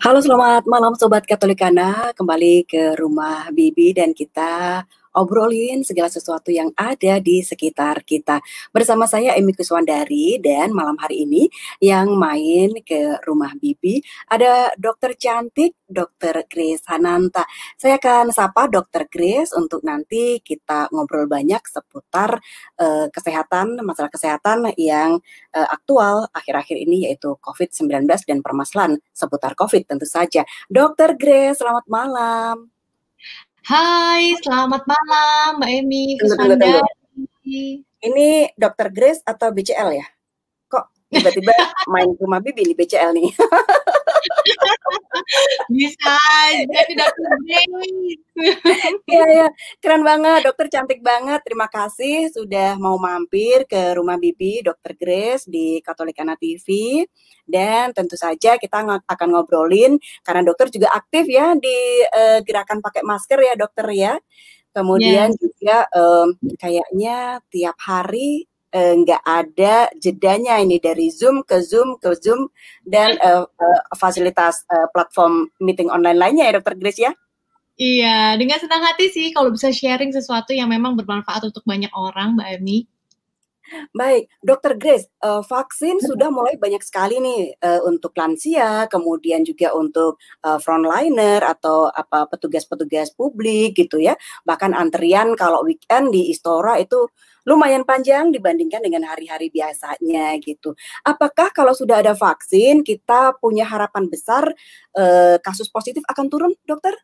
Halo, selamat malam Sobat Katolikana, kembali ke rumah Bibi dan kita obrolin segala sesuatu yang ada di sekitar kita. Bersama saya Emi Kuswandari dan malam hari ini yang main ke rumah Bibi ada dokter cantik, Dokter Grace Hananta. Saya akan sapa Dokter Grace untuk nanti kita ngobrol banyak seputar kesehatan, masalah kesehatan yang aktual akhir-akhir ini yaitu COVID-19 dan permasalahan seputar COVID tentu saja. Dokter Grace, selamat malam. Hai, selamat malam Mbak Emi Tunggu. Kuswandari. Ini Dokter Grace atau BCL ya? Kok tiba-tiba main ke rumah Bibi nih BCL nih? Bisa aja nih Dokter Grace. Iya, keren banget, dokter cantik banget. Terima kasih sudah mau mampir ke rumah Bibi, Dokter Grace di Katolikana TV. Dan tentu saja kita akan ngobrolin, karena dokter juga aktif ya di gerakan pakai masker ya dokter ya. Kemudian Yes. juga kayaknya tiap hari nggak ada jedanya ini dari Zoom ke Zoom ke Zoom dan fasilitas platform meeting online lainnya ya Dokter Grace ya. Iya, dengan senang hati sih kalau bisa sharing sesuatu yang memang bermanfaat untuk banyak orang, Mbak Emi. Baik, Dokter Grace, vaksin sudah mulai banyak sekali nih untuk lansia, kemudian juga untuk frontliner atau petugas-petugas publik gitu ya. Bahkan antrian kalau weekend di Istora itu lumayan panjang dibandingkan dengan hari-hari biasanya gitu. Apakah kalau sudah ada vaksin kita punya harapan besar kasus positif akan turun, dokter?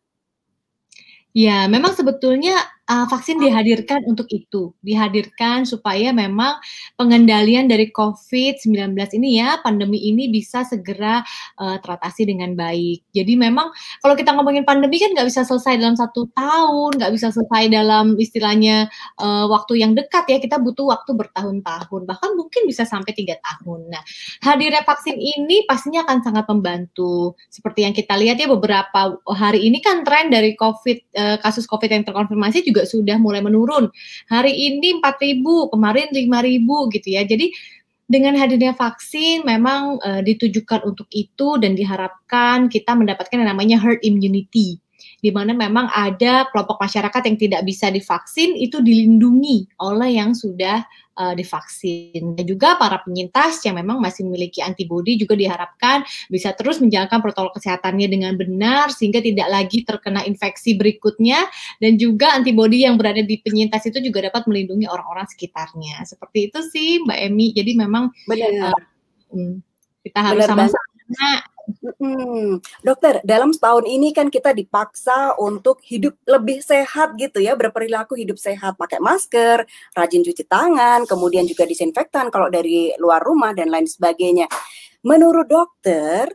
Ya, memang sebetulnya vaksin dihadirkan untuk itu. Dihadirkan supaya memang pengendalian dari COVID-19 ini ya, pandemi ini bisa segera teratasi dengan baik. Jadi memang kalau kita ngomongin pandemi kan nggak bisa selesai dalam 1 tahun, nggak bisa selesai dalam istilahnya waktu yang dekat ya, kita butuh waktu bertahun-tahun, bahkan mungkin bisa sampai 3 tahun. Nah, hadirnya vaksin ini pastinya akan sangat membantu. Seperti yang kita lihat ya beberapa hari ini kan tren dari kasus COVID yang terkonfirmasi juga sudah mulai menurun. Hari ini 4.000, kemarin 5.000 gitu ya. Jadi dengan hadirnya vaksin memang ditujukan untuk itu dan diharapkan kita mendapatkan yang namanya herd immunity, di mana memang ada kelompok masyarakat yang tidak bisa divaksin itu dilindungi oleh yang sudah divaksin. Dan juga para penyintas yang memang masih memiliki antibodi juga diharapkan bisa terus menjalankan protokol kesehatannya dengan benar sehingga tidak lagi terkena infeksi berikutnya, dan juga antibodi yang berada di penyintas itu juga dapat melindungi orang-orang sekitarnya. Seperti itu sih Mbak Emi. Jadi memang Benar. kita harus sama-sama. Dokter, dalam setahun ini kan kita dipaksa untuk hidup lebih sehat gitu ya, berperilaku hidup sehat, pakai masker, rajin cuci tangan, kemudian juga disinfektan kalau dari luar rumah dan lain sebagainya. Menurut dokter,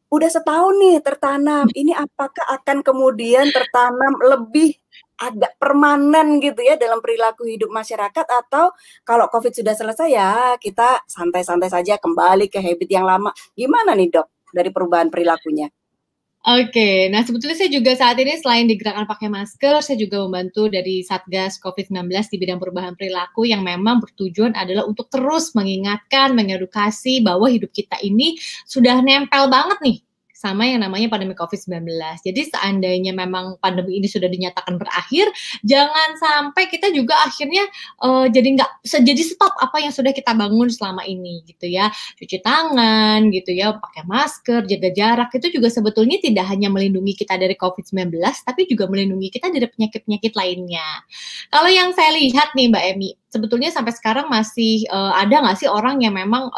udah setahun nih tertanam, ini apakah akan kemudian tertanam lebih agak permanen gitu ya dalam perilaku hidup masyarakat, atau kalau COVID sudah selesai ya kita santai-santai saja kembali ke habit yang lama. Gimana nih dok dari perubahan perilakunya? Oke, nah sebetulnya saya juga saat ini selain di gerakan pakai masker, saya juga membantu dari Satgas COVID-19 di bidang perubahan perilaku yang memang bertujuan adalah untuk terus mengingatkan, mengedukasi bahwa hidup kita ini sudah nempel banget nih sama yang namanya pandemi COVID-19. Jadi seandainya memang pandemi ini sudah dinyatakan berakhir, jangan sampai kita juga akhirnya jadi stop apa yang sudah kita bangun selama ini gitu ya. Cuci tangan gitu ya, pakai masker, jaga jarak, itu juga sebetulnya tidak hanya melindungi kita dari COVID-19, tapi juga melindungi kita dari penyakit-penyakit lainnya. Kalau yang saya lihat nih Mbak Emi, sebetulnya sampai sekarang masih ada nggak sih orang yang memang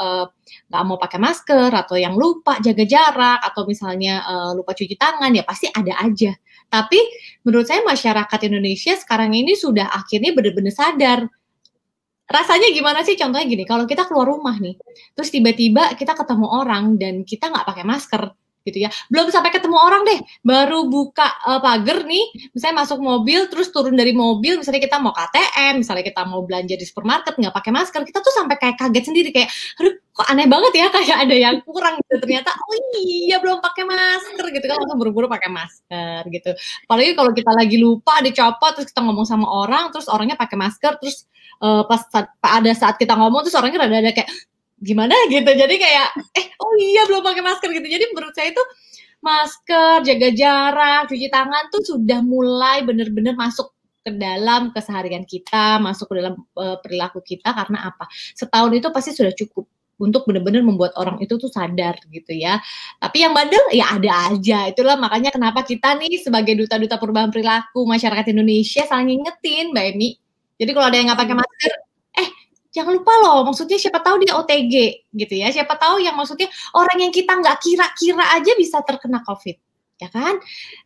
nggak mau pakai masker, atau yang lupa jaga jarak, atau misalnya lupa cuci tangan, ya pasti ada aja. Tapi menurut saya masyarakat Indonesia sekarang ini sudah akhirnya benar-benar sadar. Rasanya gimana sih? Contohnya gini, kalau kita keluar rumah nih, terus tiba-tiba kita ketemu orang dan kita nggak pakai masker, gitu ya. Belum sampai ketemu orang deh, baru buka pagar nih, misalnya masuk mobil, terus turun dari mobil, misalnya kita mau KTM, misalnya kita mau belanja di supermarket, nggak pakai masker, kita tuh sampai kayak kaget sendiri, kayak, aduh, kok aneh banget ya, kayak ada yang kurang gitu. Ternyata, oh iya, belum pakai masker, gitu kan, langsung buru-buru pakai masker, gitu. Apalagi kalau kita lagi lupa, dicopot, terus kita ngomong sama orang, terus orangnya pakai masker, terus pada saat kita ngomong terus orangnya rada kayak gimana gitu, jadi kayak oh iya belum pakai masker gitu. Jadi menurut saya itu masker, jaga jarak, cuci tangan tuh sudah mulai benar-benar masuk ke dalam keseharian kita, masuk ke dalam perilaku kita. Karena apa? Setahun itu pasti sudah cukup untuk benar-benar membuat orang itu tuh sadar gitu ya. Tapi yang bandel ya ada aja. Itulah makanya kenapa kita nih sebagai duta-duta perubahan perilaku masyarakat Indonesia saling ngingetin Mbak Emi. Jadi kalau ada yang nggak pakai masker, jangan lupa loh, maksudnya siapa tahu dia OTG gitu ya. Siapa tahu yang maksudnya orang yang kita nggak kira-kira aja bisa terkena COVID. Ya kan?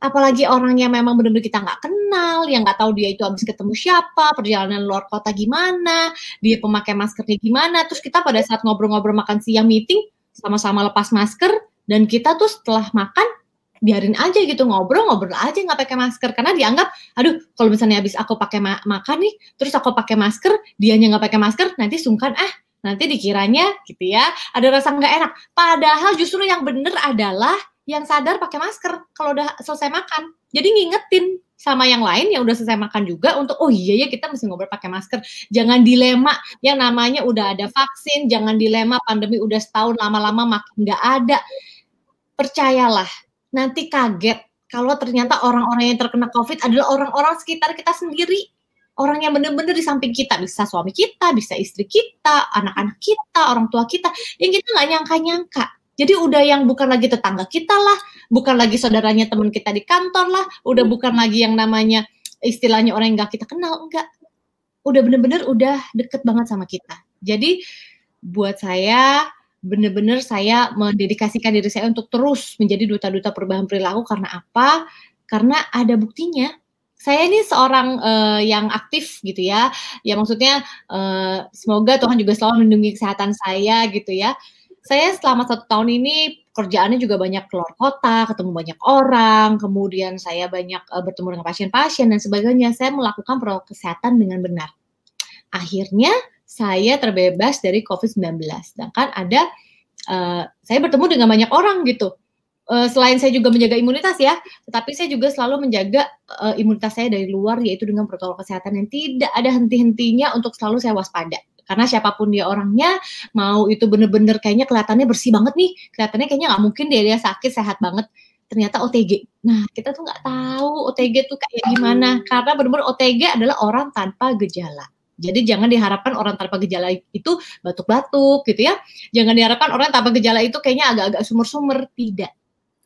Apalagi orang yang memang benar-benar kita nggak kenal, yang nggak tahu dia itu habis ketemu siapa, perjalanan luar kota gimana, dia pemakai maskernya gimana, terus kita pada saat ngobrol-ngobrol makan siang meeting, sama-sama lepas masker, dan kita tuh setelah makan, biarin aja gitu, ngobrol-ngobrol aja nggak pakai masker, karena dianggap, aduh kalau misalnya habis aku pakai makan nih, terus aku pakai masker, dianya nggak pakai masker, nanti sungkan, nanti dikiranya gitu ya, ada rasa nggak enak. Padahal justru yang bener adalah yang sadar pakai masker kalau udah selesai makan. Jadi ngingetin sama yang lain yang udah selesai makan juga untuk, oh iya ya kita mesti ngobrol pakai masker. Jangan dilema yang namanya udah ada vaksin, jangan dilema pandemi udah setahun lama-lama makin nggak ada. Percayalah, nanti kaget kalau ternyata orang-orang yang terkena COVID adalah orang-orang sekitar kita sendiri. Orang yang benar-benar di samping kita, bisa suami kita, bisa istri kita, anak-anak kita, orang tua kita, yang kita nggak nyangka-nyangka. Jadi udah yang bukan lagi tetangga kita lah, bukan lagi saudaranya teman kita di kantor lah, udah bukan lagi yang namanya istilahnya orang yang nggak kita kenal, enggak. Udah bener-bener udah deket banget sama kita. Jadi buat saya, bener-bener saya mendedikasikan diri saya untuk terus menjadi duta-duta perubahan perilaku. Karena apa? Karena ada buktinya. Saya ini seorang yang aktif gitu ya. Ya maksudnya semoga Tuhan juga selalu melindungi kesehatan saya gitu ya. Saya selama 1 tahun ini kerjaannya juga banyak keluar kota, ketemu banyak orang, kemudian saya banyak bertemu dengan pasien-pasien dan sebagainya. Saya melakukan protokol kesehatan dengan benar. Akhirnya saya terbebas dari COVID-19. Sedangkan saya bertemu dengan banyak orang gitu. Selain saya juga menjaga imunitas ya, tetapi saya juga selalu menjaga imunitas saya dari luar, yaitu dengan protokol kesehatan yang tidak ada henti-hentinya untuk selalu saya waspada. Karena siapapun dia orangnya, mau itu bener-bener kayaknya kelihatannya bersih banget nih, kelihatannya kayaknya nggak mungkin dia sakit, sehat banget, ternyata OTG. Nah, kita tuh nggak tahu OTG tuh kayak gimana, karena bener-bener OTG adalah orang tanpa gejala. Jadi jangan diharapkan orang tanpa gejala itu batuk-batuk gitu ya. Jangan diharapkan orang tanpa gejala itu kayaknya agak-agak sumur-sumur, tidak.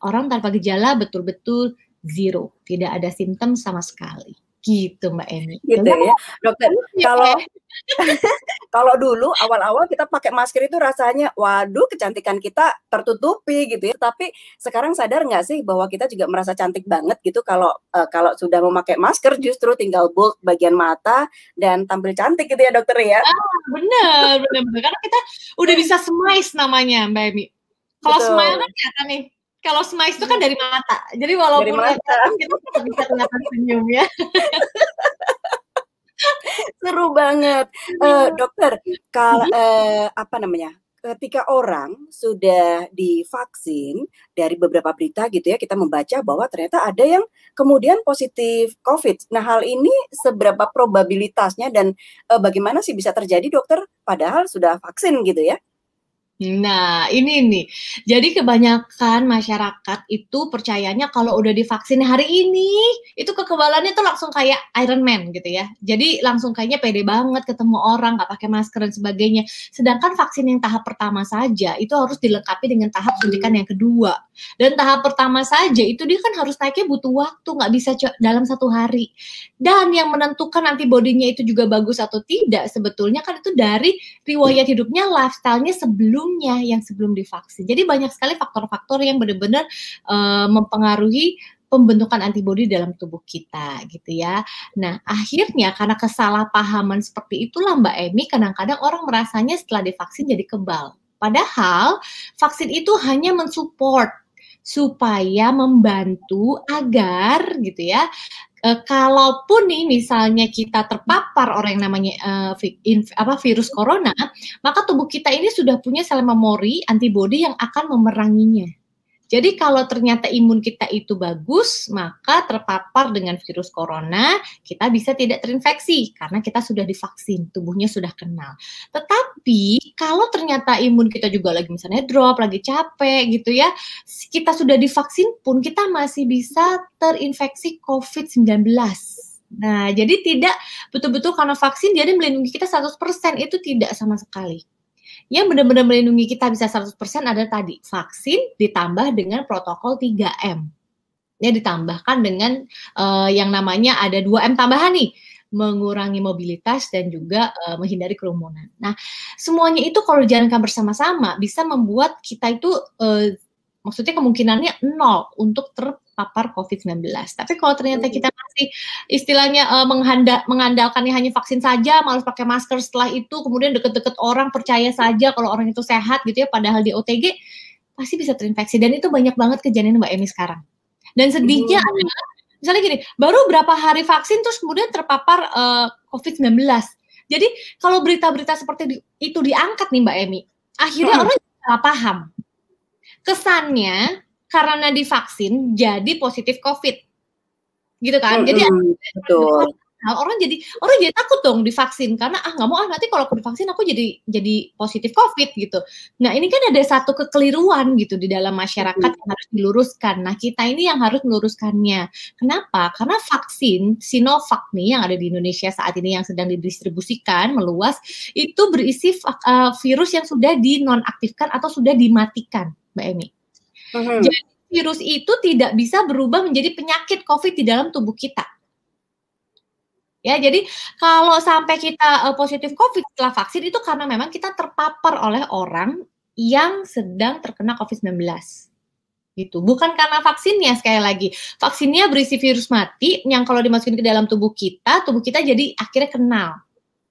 Orang tanpa gejala betul-betul zero, tidak ada simptom sama sekali. Gitu Mbak Emi. Gitu ya, dokter. Kalau dulu awal-awal kita pakai masker itu rasanya, waduh kecantikan kita tertutupi gitu ya. Tapi sekarang sadar nggak sih bahwa kita juga merasa cantik banget gitu kalau sudah memakai masker, justru tinggal bold bagian mata dan tampil cantik gitu ya dokter ya. Bener. Karena kita udah bisa smize namanya Mbak Emi. Kalau smile kan kelihatan nih. Kalau smize itu kan dari mata. Jadi walaupun kita bisa kelihatan senyum ya. Seru banget. Dokter, ketika orang sudah divaksin, dari beberapa berita gitu ya, kita membaca bahwa ternyata ada yang kemudian positif COVID. Nah, hal ini seberapa probabilitasnya dan bagaimana sih bisa terjadi dokter padahal sudah vaksin gitu ya? Nah, ini nih. Jadi kebanyakan masyarakat itu percayanya kalau udah divaksin hari ini, itu kekebalannya tuh langsung kayak Iron Man gitu ya. Jadi langsung kayaknya pede banget ketemu orang, nggak pakai masker dan sebagainya. Sedangkan vaksin yang tahap pertama saja itu harus dilengkapi dengan tahap suntikan yang kedua. Dan tahap pertama saja itu dia kan harus naiknya butuh waktu, nggak bisa dalam 1 hari. Dan yang menentukan antibodinya itu juga bagus atau tidak, sebetulnya kan itu dari riwayat hidupnya, lifestyle-nya yang sebelum divaksin. Jadi banyak sekali faktor-faktor yang benar-benar mempengaruhi pembentukan antibodi dalam tubuh kita gitu ya. Nah, akhirnya karena kesalahpahaman seperti itulah Mbak Emi, kadang-kadang orang merasanya setelah divaksin jadi kebal. Padahal vaksin itu hanya mensupport supaya membantu agar gitu ya, kalaupun nih misalnya kita terpapar orang yang namanya virus corona, maka tubuh kita ini sudah punya sel memori antibodi yang akan memeranginya. Jadi kalau ternyata imun kita itu bagus, maka terpapar dengan virus corona, kita bisa tidak terinfeksi karena kita sudah divaksin, tubuhnya sudah kenal. Tetapi kalau ternyata imun kita juga lagi misalnya drop, lagi capek gitu ya, kita sudah divaksin pun kita masih bisa terinfeksi COVID-19. Nah, jadi tidak betul-betul karena vaksin jadi melindungi kita 100%, itu tidak sama sekali. Yang benar-benar melindungi kita bisa 100% adalah tadi, vaksin ditambah dengan protokol 3M. Ya, ditambahkan dengan yang namanya ada 2M tambahan nih, mengurangi mobilitas dan juga menghindari kerumunan. Nah, semuanya itu kalau dijalankan bersama-sama bisa membuat kita itu maksudnya kemungkinannya 0 untuk terpapar COVID-19. Tapi kalau ternyata kita masih istilahnya mengandalkannya hanya vaksin saja, malas pakai masker setelah itu, kemudian deket-deket orang, percaya saja kalau orang itu sehat gitu ya, padahal di OTG, pasti bisa terinfeksi. Dan itu banyak banget kejadian Mbak Emi sekarang. Dan sedihnya adalah, misalnya gini, baru berapa hari vaksin terus kemudian terpapar COVID-19. Jadi kalau berita-berita seperti itu diangkat nih Mbak Emi, akhirnya orang salah paham. Kesannya karena divaksin jadi positif COVID, gitu kan? Jadi betul. orang jadi takut dong divaksin karena nggak mau nanti kalau aku divaksin aku jadi positif COVID gitu. Nah ini kan ada satu kekeliruan gitu di dalam masyarakat yang harus diluruskan. Nah kita ini yang harus meluruskannya. Kenapa? Karena vaksin Sinovac nih yang ada di Indonesia saat ini yang sedang didistribusikan meluas itu berisi virus yang sudah dinonaktifkan atau sudah dimatikan, Mbak Emi. Jadi virus itu tidak bisa berubah menjadi penyakit COVID di dalam tubuh kita. Ya, jadi kalau sampai kita positif COVID setelah vaksin itu karena memang kita terpapar oleh orang yang sedang terkena COVID-19. Gitu. Bukan karena vaksinnya, sekali lagi. Vaksinnya berisi virus mati yang kalau dimasukin ke dalam tubuh kita jadi akhirnya kenal.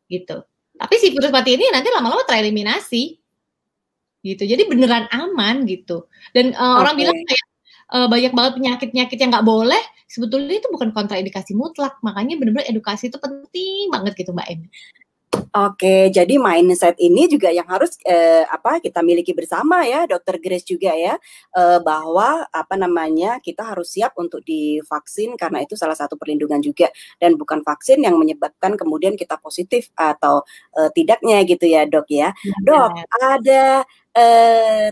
Gitu. Tapi si virus mati ini nanti lama-lama tereliminasi. Gitu. Jadi beneran aman gitu. Dan orang bilang kayak banyak banget penyakit-penyakit yang nggak boleh, sebetulnya itu bukan kontraindikasi mutlak, makanya benar-benar edukasi itu penting banget gitu Mbak Emi. Oke, jadi mindset ini juga yang harus kita miliki bersama ya, Dokter Grace juga ya, bahwa kita harus siap untuk divaksin karena itu salah satu perlindungan juga dan bukan vaksin yang menyebabkan kemudian kita positif atau tidaknya gitu ya Dok ya. Dok, ada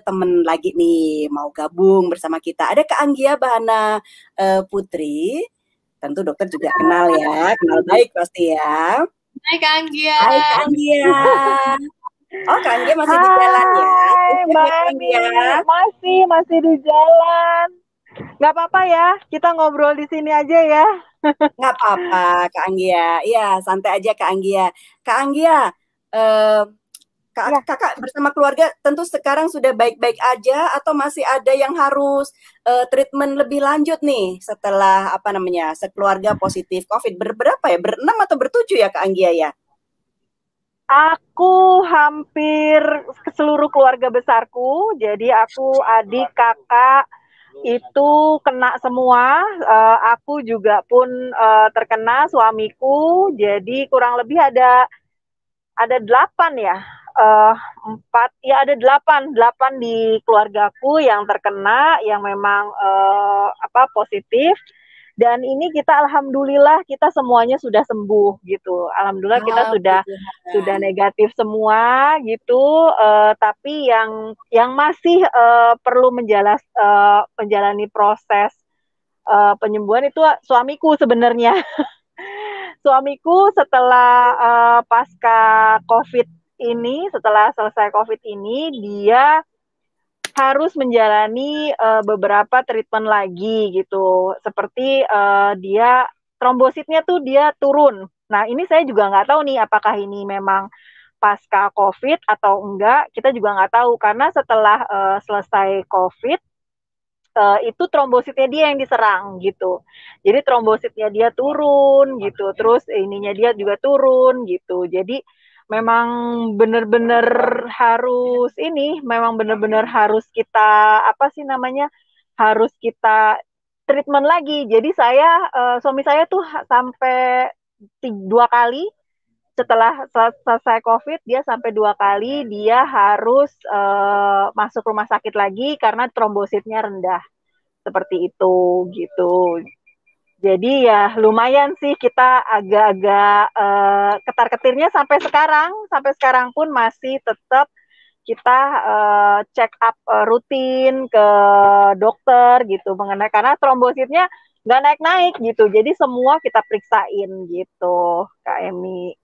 temen lagi nih mau gabung bersama kita. Ada Kak Anggia Bahana Putri, tentu dokter juga kenal ya, kenal baik pasti ya. Hai Kak Anggia. Hai Kak Anggia. Oh Kak Anggia masih di jalan ya? Hai Mbak Emi, masih di jalan. Nggak apa-apa ya, kita ngobrol di sini aja ya. Nggak apa-apa Kak Anggia. Iya santai aja Kak Anggia. Kak Anggia, kakak bersama keluarga tentu sekarang sudah baik-baik aja atau masih ada yang harus treatment lebih lanjut nih setelah sekeluarga positif COVID? Berapa ya? Ber-6 atau ber-7 ya Kak Anggia ya? Aku hampir seluruh keluarga besarku, jadi aku, adik, kakak itu kena semua. Aku juga pun terkena, suamiku, jadi kurang lebih ada 8 ya. 4 ya, ada 8 di keluargaku yang terkena, yang memang positif. Dan ini kita alhamdulillah kita semuanya sudah sembuh gitu. Alhamdulillah kita sudah negatif semua gitu. Tapi yang masih perlu menjalani proses penyembuhan itu suamiku sebenarnya. Suamiku setelah pasca COVID ini, setelah selesai COVID ini, dia harus menjalani beberapa treatment lagi gitu. Seperti dia trombositnya tuh dia turun. Nah ini saya juga nggak tahu nih apakah ini memang pasca COVID atau enggak. Kita juga nggak tahu karena setelah selesai COVID itu trombositnya dia yang diserang gitu. Jadi trombositnya dia turun gitu. Terus ininya dia juga turun gitu. Jadi memang benar-benar harus kita harus kita treatment lagi. Jadi suami saya tuh sampai 2 kali setelah selesai COVID dia sampai 2 kali dia harus masuk rumah sakit lagi karena trombositnya rendah seperti itu gitu. Jadi ya lumayan sih kita agak-agak ketar-ketirnya sampai sekarang pun masih tetap kita check up rutin ke dokter gitu mengenai karena trombositnya nggak naik-naik gitu. Jadi semua kita periksain gitu, Kak Emi.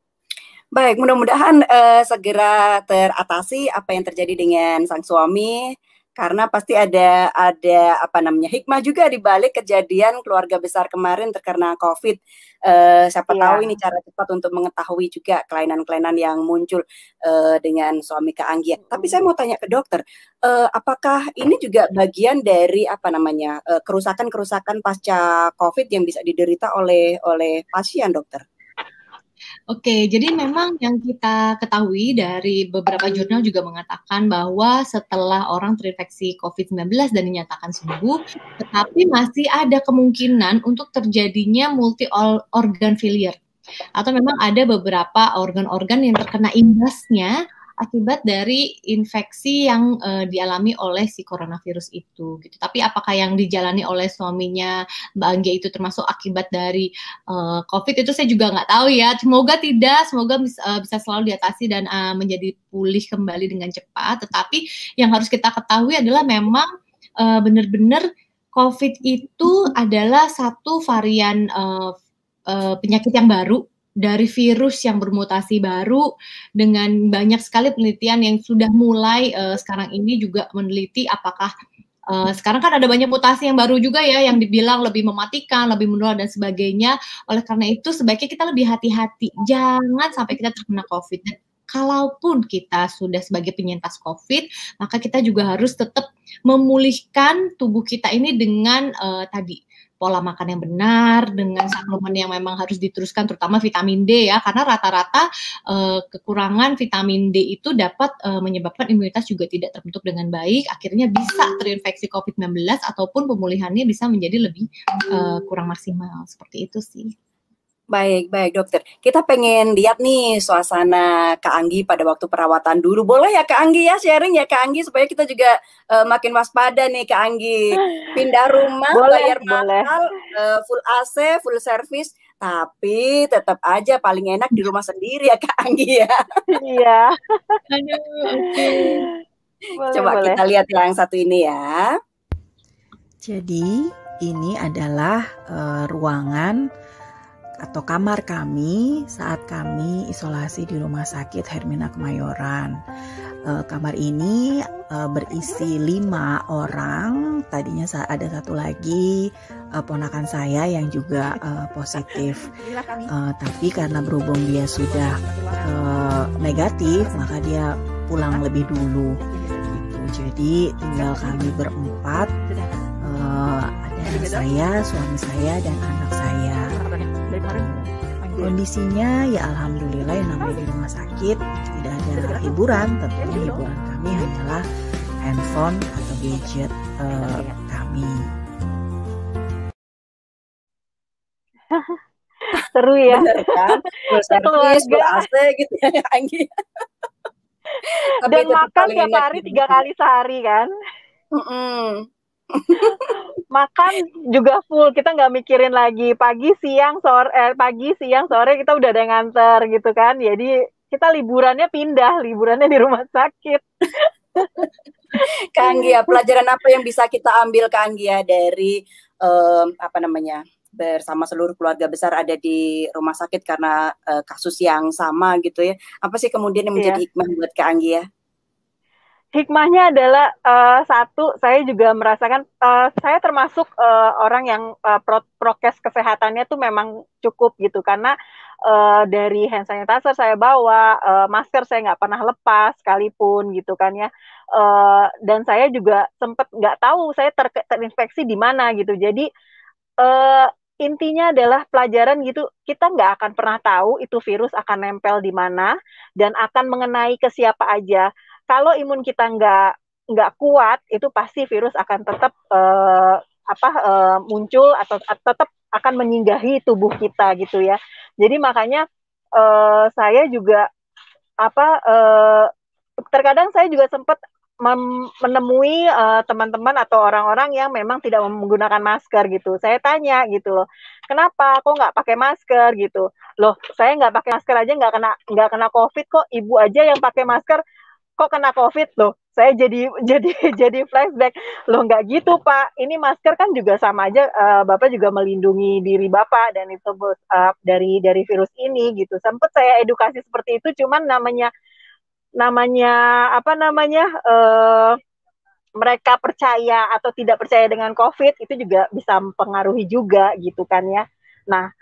Baik, mudah-mudahan segera teratasi apa yang terjadi dengan sang suami, karena pasti ada apa namanya hikmah juga di balik kejadian keluarga besar kemarin terkena COVID. Siapa tahu ini cara cepat untuk mengetahui juga kelainan-kelainan yang muncul dengan suami Kak Anggi. Tapi saya mau tanya ke dokter, apakah ini juga bagian dari apa namanya kerusakan-kerusakan pasca COVID yang bisa diderita oleh pasien, dokter? Oke, jadi memang yang kita ketahui dari beberapa jurnal juga mengatakan bahwa setelah orang terinfeksi COVID-19 dan dinyatakan sembuh, tetapi masih ada kemungkinan untuk terjadinya multi organ failure. Atau memang ada beberapa organ-organ yang terkena imbasnya akibat dari infeksi yang dialami oleh si coronavirus itu gitu. Tapi apakah yang dijalani oleh suaminya Mbak Anggia itu termasuk akibat dari COVID itu saya juga nggak tahu ya. Semoga tidak, semoga bisa selalu diatasi dan menjadi pulih kembali dengan cepat. Tetapi yang harus kita ketahui adalah memang benar-benar COVID itu adalah satu varian penyakit yang baru dari virus yang bermutasi baru, dengan banyak sekali penelitian yang sudah mulai sekarang ini juga meneliti apakah sekarang kan ada banyak mutasi yang baru juga ya, yang dibilang lebih mematikan, lebih menular dan sebagainya. Oleh karena itu sebaiknya kita lebih hati-hati, jangan sampai kita terkena COVID. Dan kalaupun kita sudah sebagai penyintas COVID, maka kita juga harus tetap memulihkan tubuh kita ini dengan tadi pola makan yang benar, dengan suplemen yang memang harus diteruskan, terutama vitamin D ya, karena rata-rata kekurangan vitamin D itu dapat menyebabkan imunitas juga tidak terbentuk dengan baik, akhirnya bisa terinfeksi COVID-19 ataupun pemulihannya bisa menjadi lebih kurang maksimal, seperti itu sih. Baik, dokter. Kita pengen lihat nih suasana Kak Anggi pada waktu perawatan dulu. Boleh ya Kak Anggi ya, sharing ya Kak Anggi, supaya kita juga makin waspada nih Kak Anggi. Pindah rumah, bayar mahal, full AC, full service, tapi tetap aja paling enak di rumah sendiri ya Kak Anggi ya. Iya. Oke. Coba kita lihat yang satu ini ya. Jadi ini adalah ruangan atau kamar kami saat kami isolasi di Rumah Sakit Hermina Kemayoran. Kamar ini berisi 5 orang. Tadinya ada satu lagi ponakan saya yang juga positif. Tapi karena berhubung dia sudah negatif, maka dia pulang lebih dulu. Gitu. Jadi tinggal kami berempat. Ada saya, suami saya, dan anak saya. Kondisinya ya alhamdulillah, yang namanya di rumah sakit tidak ada hiburan. Tentunya hiburan kami hanyalah handphone atau gadget kami. Seru ya. Bener kan? Full service, full AC gitu ya Anggi. Dan makan tiap hari 3 kali sehari kan. Makan juga full, kita nggak mikirin lagi pagi siang sore kita udah ada yang nganter gitu kan. Jadi kita liburannya di rumah sakit. Kak Anggi ya, pelajaran apa yang bisa kita ambil Kak Anggi ya dari bersama seluruh keluarga besar ada di rumah sakit karena kasus yang sama gitu ya. Apa sih kemudian yang menjadi hikmah buat Kak Anggi ya? Hikmahnya adalah satu, saya juga merasakan saya termasuk orang yang prokes kesehatannya tuh memang cukup gitu, karena dari hand sanitizer saya bawa, masker saya nggak pernah lepas sekalipun gitu kan ya, dan saya juga sempat nggak tahu saya terinfeksi di mana gitu. Jadi intinya adalah pelajaran gitu, kita nggak akan pernah tahu itu virus akan nempel di mana dan akan mengenai ke siapa aja. Kalau imun kita nggak kuat, itu pasti virus akan tetap muncul atau tetap akan menyinggahi tubuh kita gitu ya. Jadi makanya saya juga terkadang saya juga sempat menemui teman-teman atau orang-orang yang memang tidak menggunakan masker gitu. Saya tanya gitu loh, kenapa kok nggak pakai masker gitu? Loh, saya nggak pakai masker aja nggak kena COVID kok. Ibu aja yang pakai masker kok kena COVID loh. Saya jadi flashback. Loh, nggak gitu Pak. Ini masker kan juga sama aja. Bapak juga melindungi diri Bapak dan itu dari virus ini gitu. Sempat saya edukasi seperti itu, cuman namanya mereka percaya atau tidak percaya dengan COVID itu juga bisa mempengaruhi juga gitu kan ya. Nah,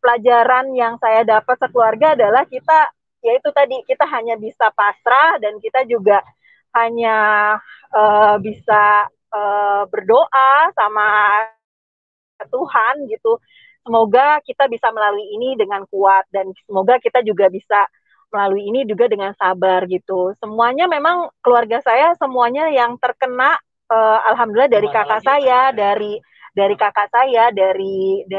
pelajaran yang saya dapat sekeluarga adalah kita, yaitu tadi, kita hanya bisa pasrah dan kita juga hanya bisa berdoa sama Tuhan gitu. Semoga kita bisa melalui ini dengan kuat dan semoga kita juga bisa melalui ini juga dengan sabar gitu. Semuanya memang keluarga saya semuanya yang terkena, alhamdulillah dari kakak saya, dari kakak saya, dari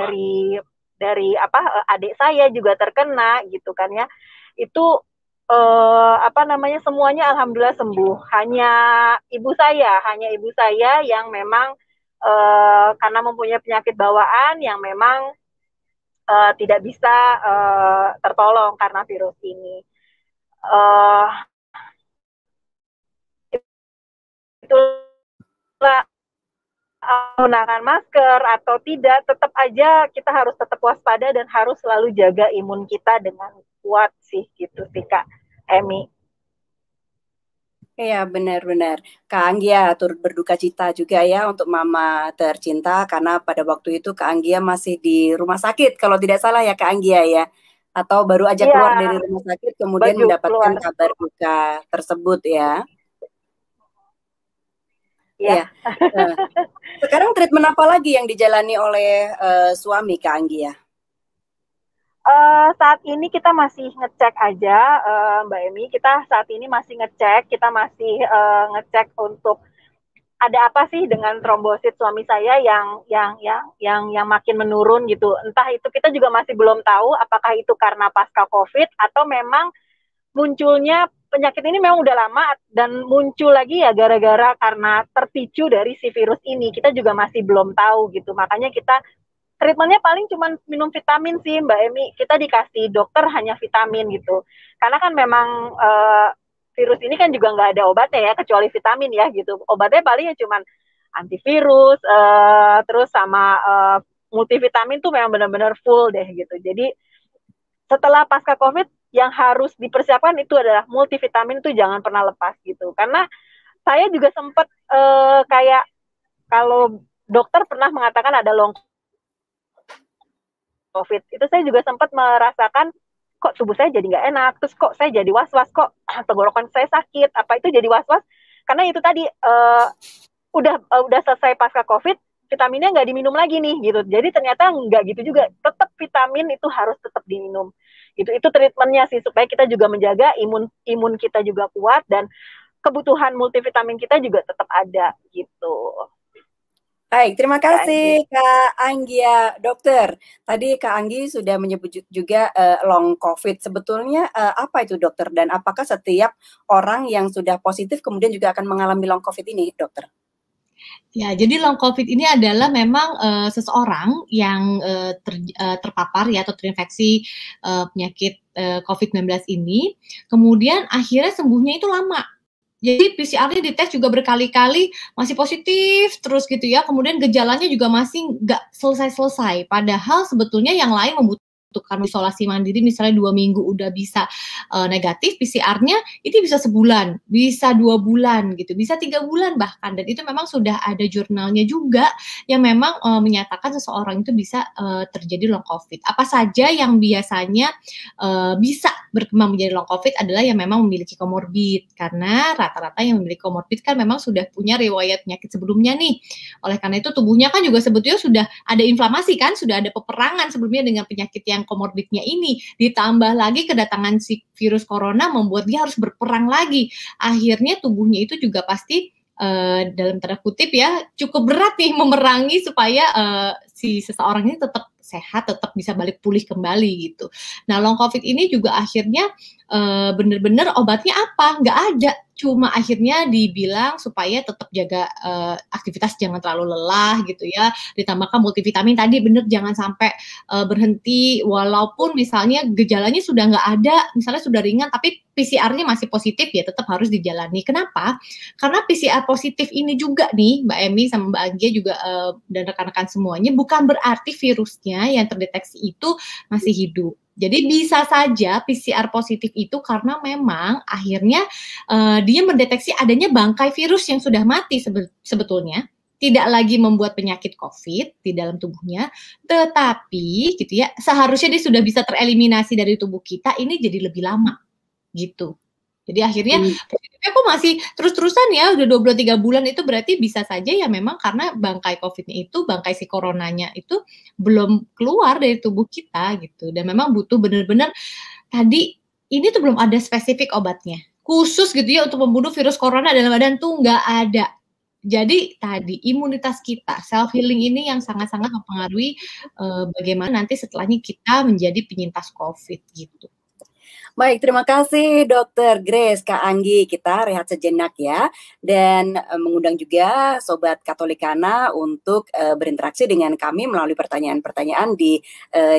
adik saya juga terkena gitu kan ya. Itu semuanya alhamdulillah sembuh. Hanya ibu saya yang memang karena mempunyai penyakit bawaan yang memang tidak bisa tertolong karena virus ini. Itulah, menggunakan masker atau tidak, tetap aja kita harus tetap waspada dan harus selalu jaga imun kita dengan kuat sih gitu sih Kak Emi. Iya, benar-benar. Kak Anggia turut berduka cita juga ya untuk Mama tercinta karena pada waktu itu Kak Anggia masih di rumah sakit kalau tidak salah ya Kak Anggia ya. Atau baru aja keluar dari rumah sakit kemudian mendapatkan kabar duka tersebut ya. Iya. Sekarang treatment apa lagi yang dijalani oleh suami Kak Anggia? Saat ini kita masih ngecek aja, Mbak Emi. Kita saat ini masih ngecek. Kita masih ngecek untuk ada apa sih dengan trombosit suami saya yang makin menurun gitu. Entah itu kita juga masih belum tahu apakah itu karena pasca COVID atau memang munculnya penyakit ini memang udah lama dan muncul lagi ya gara-gara karena terpicu dari si virus ini. Kita juga masih belum tahu gitu. Makanya kita treatmentnya paling cuma minum vitamin sih Mbak Emi. Kita dikasih dokter hanya vitamin gitu. Karena kan memang virus ini kan juga nggak ada obatnya ya, kecuali vitamin ya gitu. Obatnya paling ya cuma antivirus, terus sama multivitamin tuh memang benar-benar full deh gitu. Jadi setelah pasca COVID yang harus dipersiapkan itu adalah multivitamin, itu jangan pernah lepas gitu. Karena saya juga sempat kayak kalau dokter pernah mengatakan ada long COVID, itu saya juga sempat merasakan kok tubuh saya jadi nggak enak, terus kok saya jadi was-was, kok tenggorokan saya sakit, apa itu jadi was-was, karena itu tadi udah selesai pasca COVID, vitaminnya nggak diminum lagi nih gitu, jadi ternyata nggak gitu juga, tetap vitamin itu harus tetap diminum, gitu. Itu treatmentnya sih supaya kita juga menjaga imun kita juga kuat dan kebutuhan multivitamin kita juga tetap ada gitu. Baik, terima kasih Kak Anggia. Dokter, tadi Kak Anggi sudah menyebut juga long COVID. Sebetulnya apa itu dokter? Dan apakah setiap orang yang sudah positif kemudian juga akan mengalami long COVID ini, dokter? Ya, jadi long COVID ini adalah memang seseorang yang terpapar ya atau terinfeksi penyakit COVID-19 ini, kemudian akhirnya sembuhnya itu lama. Jadi PCR-nya dites juga berkali-kali masih positif terus gitu ya. Kemudian gejalanya juga masih nggak selesai-selesai. Padahal sebetulnya yang lain membutuhkan isolasi mandiri misalnya 2 minggu udah bisa negatif, PCR-nya itu bisa sebulan, bisa 2 bulan gitu, bisa 3 bulan bahkan. Dan itu memang sudah ada jurnalnya juga yang memang menyatakan seseorang itu bisa terjadi long COVID. Apa saja yang biasanya bisa berkembang menjadi long COVID adalah yang memang memiliki komorbid, karena rata-rata yang memiliki komorbid kan memang sudah punya riwayat penyakit sebelumnya nih. Oleh karena itu tubuhnya kan juga sebetulnya sudah ada inflamasi kan, sudah ada peperangan sebelumnya dengan penyakit yang komorbidnya ini. Ditambah lagi kedatangan si virus corona membuat dia harus berperang lagi. Akhirnya tubuhnya itu juga pasti dalam tanda kutip ya cukup berat nih memerangi supaya si seseorang ini tetap sehat, tetap bisa balik pulih kembali gitu. Nah, long COVID ini juga akhirnya bener-bener obatnya apa? Nggak ada. Cuma akhirnya dibilang supaya tetap jaga aktivitas, jangan terlalu lelah gitu ya. Ditambahkan multivitamin tadi, bener jangan sampai berhenti walaupun misalnya gejalanya sudah nggak ada, misalnya sudah ringan tapi PCR-nya masih positif, ya tetap harus dijalani. Kenapa? Karena PCR positif ini juga nih Mbak Emi sama Mbak Anggia juga dan rekan-rekan semuanya, bukan berarti virusnya yang terdeteksi itu masih hidup. Jadi bisa saja PCR positif itu karena memang akhirnya dia mendeteksi adanya bangkai virus yang sudah mati sebetulnya, tidak lagi membuat penyakit COVID di dalam tubuhnya, tetapi gitu ya, seharusnya dia sudah bisa tereliminasi dari tubuh kita, ini jadi lebih lama gitu. Jadi akhirnya positifnya kok masih terus-terusan ya, udah 2-3 bulan, itu berarti bisa saja ya memang karena bangkai COVID-nya itu, bangkai si coronanya itu belum keluar dari tubuh kita gitu. Dan memang butuh benar-benar tadi, ini tuh belum ada spesifik obatnya khusus gitu ya untuk membunuh virus corona dalam badan tuh nggak ada. Jadi tadi imunitas kita, self healing ini yang sangat-sangat mempengaruhi bagaimana nanti setelahnya kita menjadi penyintas COVID gitu. Baik, terima kasih Dr. Grace, Kak Anggi. Kita rehat sejenak ya, dan mengundang juga Sobat Katolikana untuk berinteraksi dengan kami melalui pertanyaan-pertanyaan di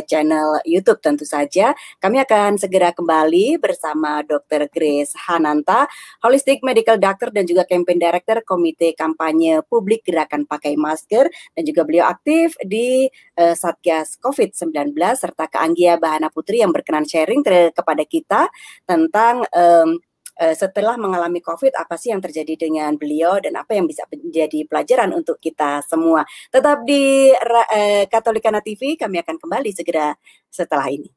channel YouTube tentu saja. Kami akan segera kembali bersama Dr. Grace Hananta, Holistic Medical Doctor dan juga Campaign Director Komite Kampanye Publik Gerakan Pakai Masker, dan juga beliau aktif di Satgas COVID-19, serta Kak Anggia Bahana Putri yang berkenan sharing kepada kita tentang setelah mengalami COVID, apa sih yang terjadi dengan beliau dan apa yang bisa menjadi pelajaran untuk kita semua. Tetap di Katolikana TV, kami akan kembali segera setelah ini.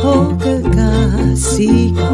Oh kekasihku,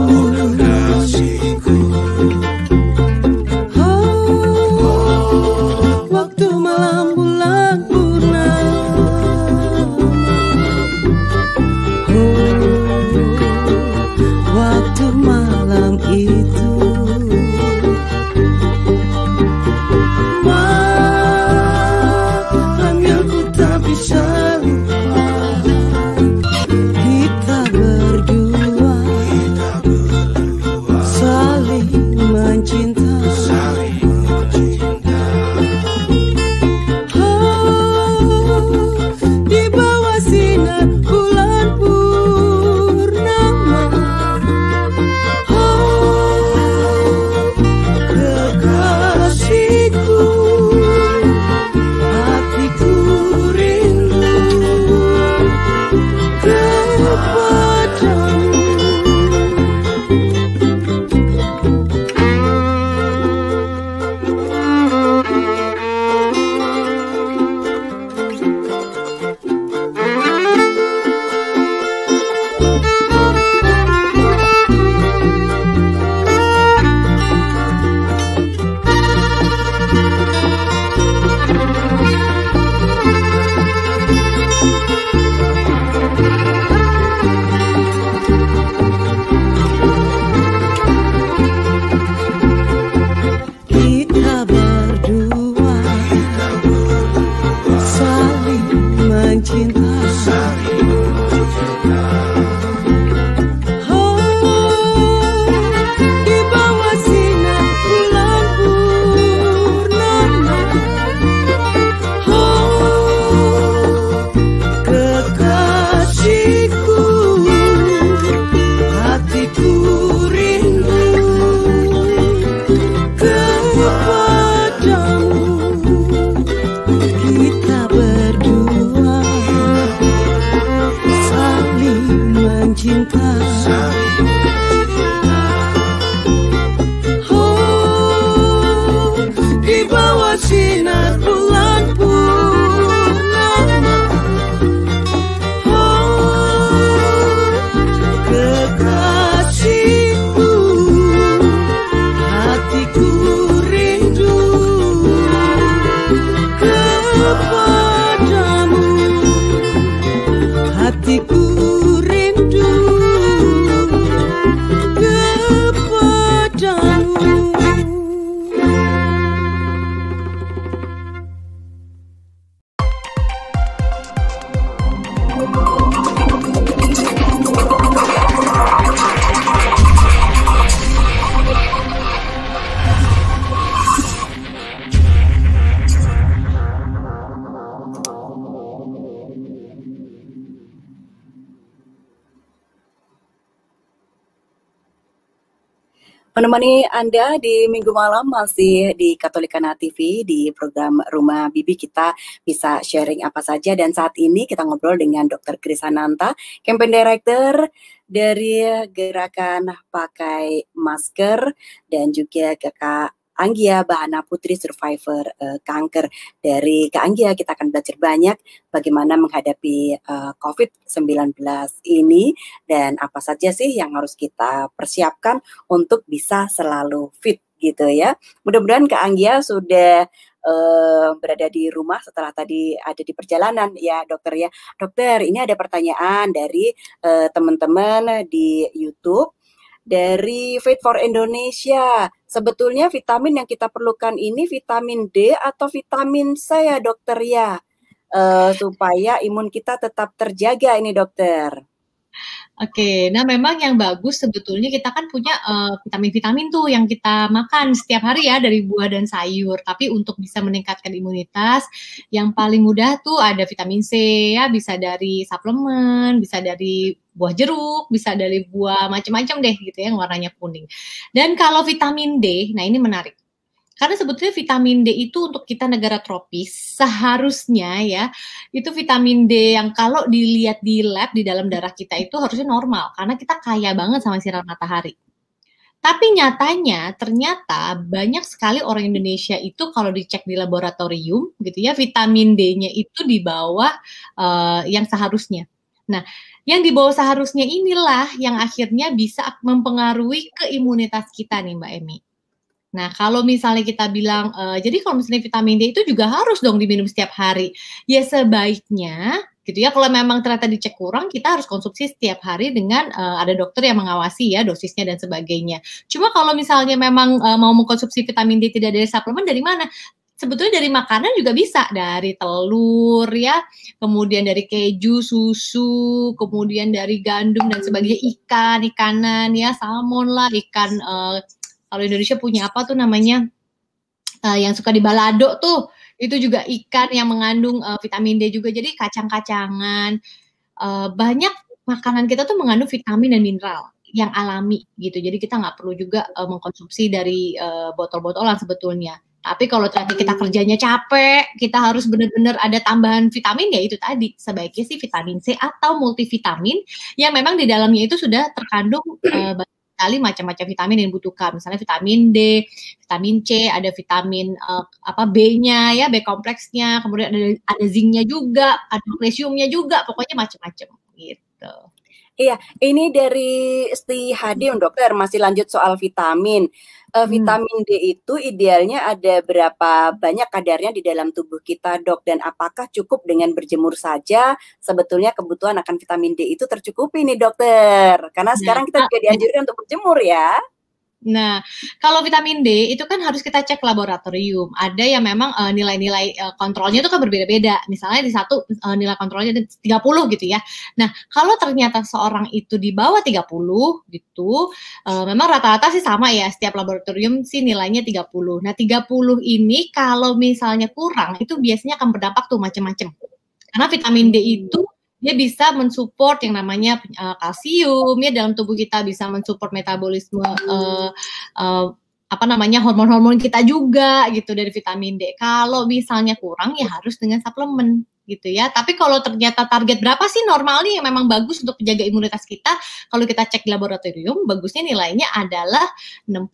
Menemani Anda di minggu malam masih di Katolikana TV di program Rumah Bibi, kita bisa sharing apa saja, dan saat ini kita ngobrol dengan Dr. Krisananta, Campaign Director dari Gerakan Pakai Masker, dan juga Kak Anggia Bahana Putri, survivor kanker. Dari Kak Anggia kita akan belajar banyak bagaimana menghadapi COVID-19 ini, dan apa saja sih yang harus kita persiapkan untuk bisa selalu fit gitu ya. Mudah-mudahan Kak Anggia sudah berada di rumah setelah tadi ada di perjalanan ya dokter ya. Dokter, ini ada pertanyaan dari teman-teman di YouTube. Dari Faith for Indonesia, sebetulnya vitamin yang kita perlukan ini vitamin D atau vitamin C ya dokter ya, supaya imun kita tetap terjaga ini dokter. Oke, nah memang yang bagus sebetulnya kita kan punya vitamin-vitamin tuh yang kita makan setiap hari ya dari buah dan sayur. Tapi untuk bisa meningkatkan imunitas, yang paling mudah tuh ada vitamin C ya, bisa dari suplemen, bisa dari buah jeruk, bisa dari buah macam-macam deh gitu ya, yang warnanya kuning. Dan kalau vitamin D, nah ini menarik. Karena sebetulnya vitamin D itu untuk kita negara tropis, seharusnya ya, itu vitamin D yang kalau dilihat di lab, di dalam darah kita itu harusnya normal, karena kita kaya banget sama sinar matahari. Tapi nyatanya, ternyata banyak sekali orang Indonesia itu kalau dicek di laboratorium, gitu ya, vitamin D-nya itu di bawah yang seharusnya. Nah, yang di bawah seharusnya inilah yang akhirnya bisa mempengaruhi ke imunitas kita nih Mbak Emi. Nah, kalau misalnya kita bilang, jadi kalau misalnya vitamin D itu juga harus dong diminum setiap hari. Ya sebaiknya, gitu ya, kalau memang ternyata dicek kurang, kita harus konsumsi setiap hari dengan ada dokter yang mengawasi ya dosisnya dan sebagainya. Cuma kalau misalnya memang mau mengkonsumsi vitamin D tidak dari suplemen, dari mana? Sebetulnya dari makanan juga bisa, dari telur ya, kemudian dari keju, susu, kemudian dari gandum dan sebagainya, ikanan ya, salmon lah, ikan kalau Indonesia punya apa tuh namanya yang suka di balado tuh, itu juga ikan yang mengandung vitamin D juga. Jadi kacang-kacangan, banyak makanan kita tuh mengandung vitamin dan mineral yang alami gitu. Jadi kita nggak perlu juga mengkonsumsi dari botol-botolan sebetulnya. Tapi kalau ternyata kita kerjanya capek, kita harus benar-benar ada tambahan vitamin, ya itu tadi. Sebaiknya sih vitamin C atau multivitamin yang memang di dalamnya itu sudah terkandung sekali macam-macam vitamin yang dibutuhkan. Misalnya vitamin D, vitamin C, ada vitamin B-nya ya, B kompleksnya, kemudian ada zinc-nya juga, ada magnesiumnya juga, pokoknya macam-macam gitu. Iya, ini dari Sti Hadim dokter, masih lanjut soal vitamin. Vitamin D itu idealnya ada berapa banyak kadarnya di dalam tubuh kita dok, dan apakah cukup dengan berjemur saja? Sebetulnya kebutuhan akan vitamin D itu tercukupi nih dokter, karena sekarang kita juga dianjurkan untuk berjemur ya. Nah, kalau vitamin D itu kan harus kita cek laboratorium. Ada yang memang nilai-nilai kontrolnya itu kan berbeda-beda. Misalnya di satu nilai kontrolnya 30 gitu ya. Nah, kalau ternyata seorang itu di bawah 30 gitu, memang rata-rata sih sama ya. Setiap laboratorium sih nilainya 30. Nah, 30 ini kalau misalnya kurang, itu biasanya akan berdampak tuh macam-macam. Karena vitamin D itu dia bisa mensupport yang namanya kalsium ya dalam tubuh kita, bisa mensupport metabolisme hormon-hormon kita juga gitu dari vitamin D. Kalau misalnya kurang ya harus dengan suplemen gitu ya. Tapi kalau ternyata target berapa sih normalnya yang memang bagus untuk menjaga imunitas kita, kalau kita cek di laboratorium bagusnya nilainya adalah 60,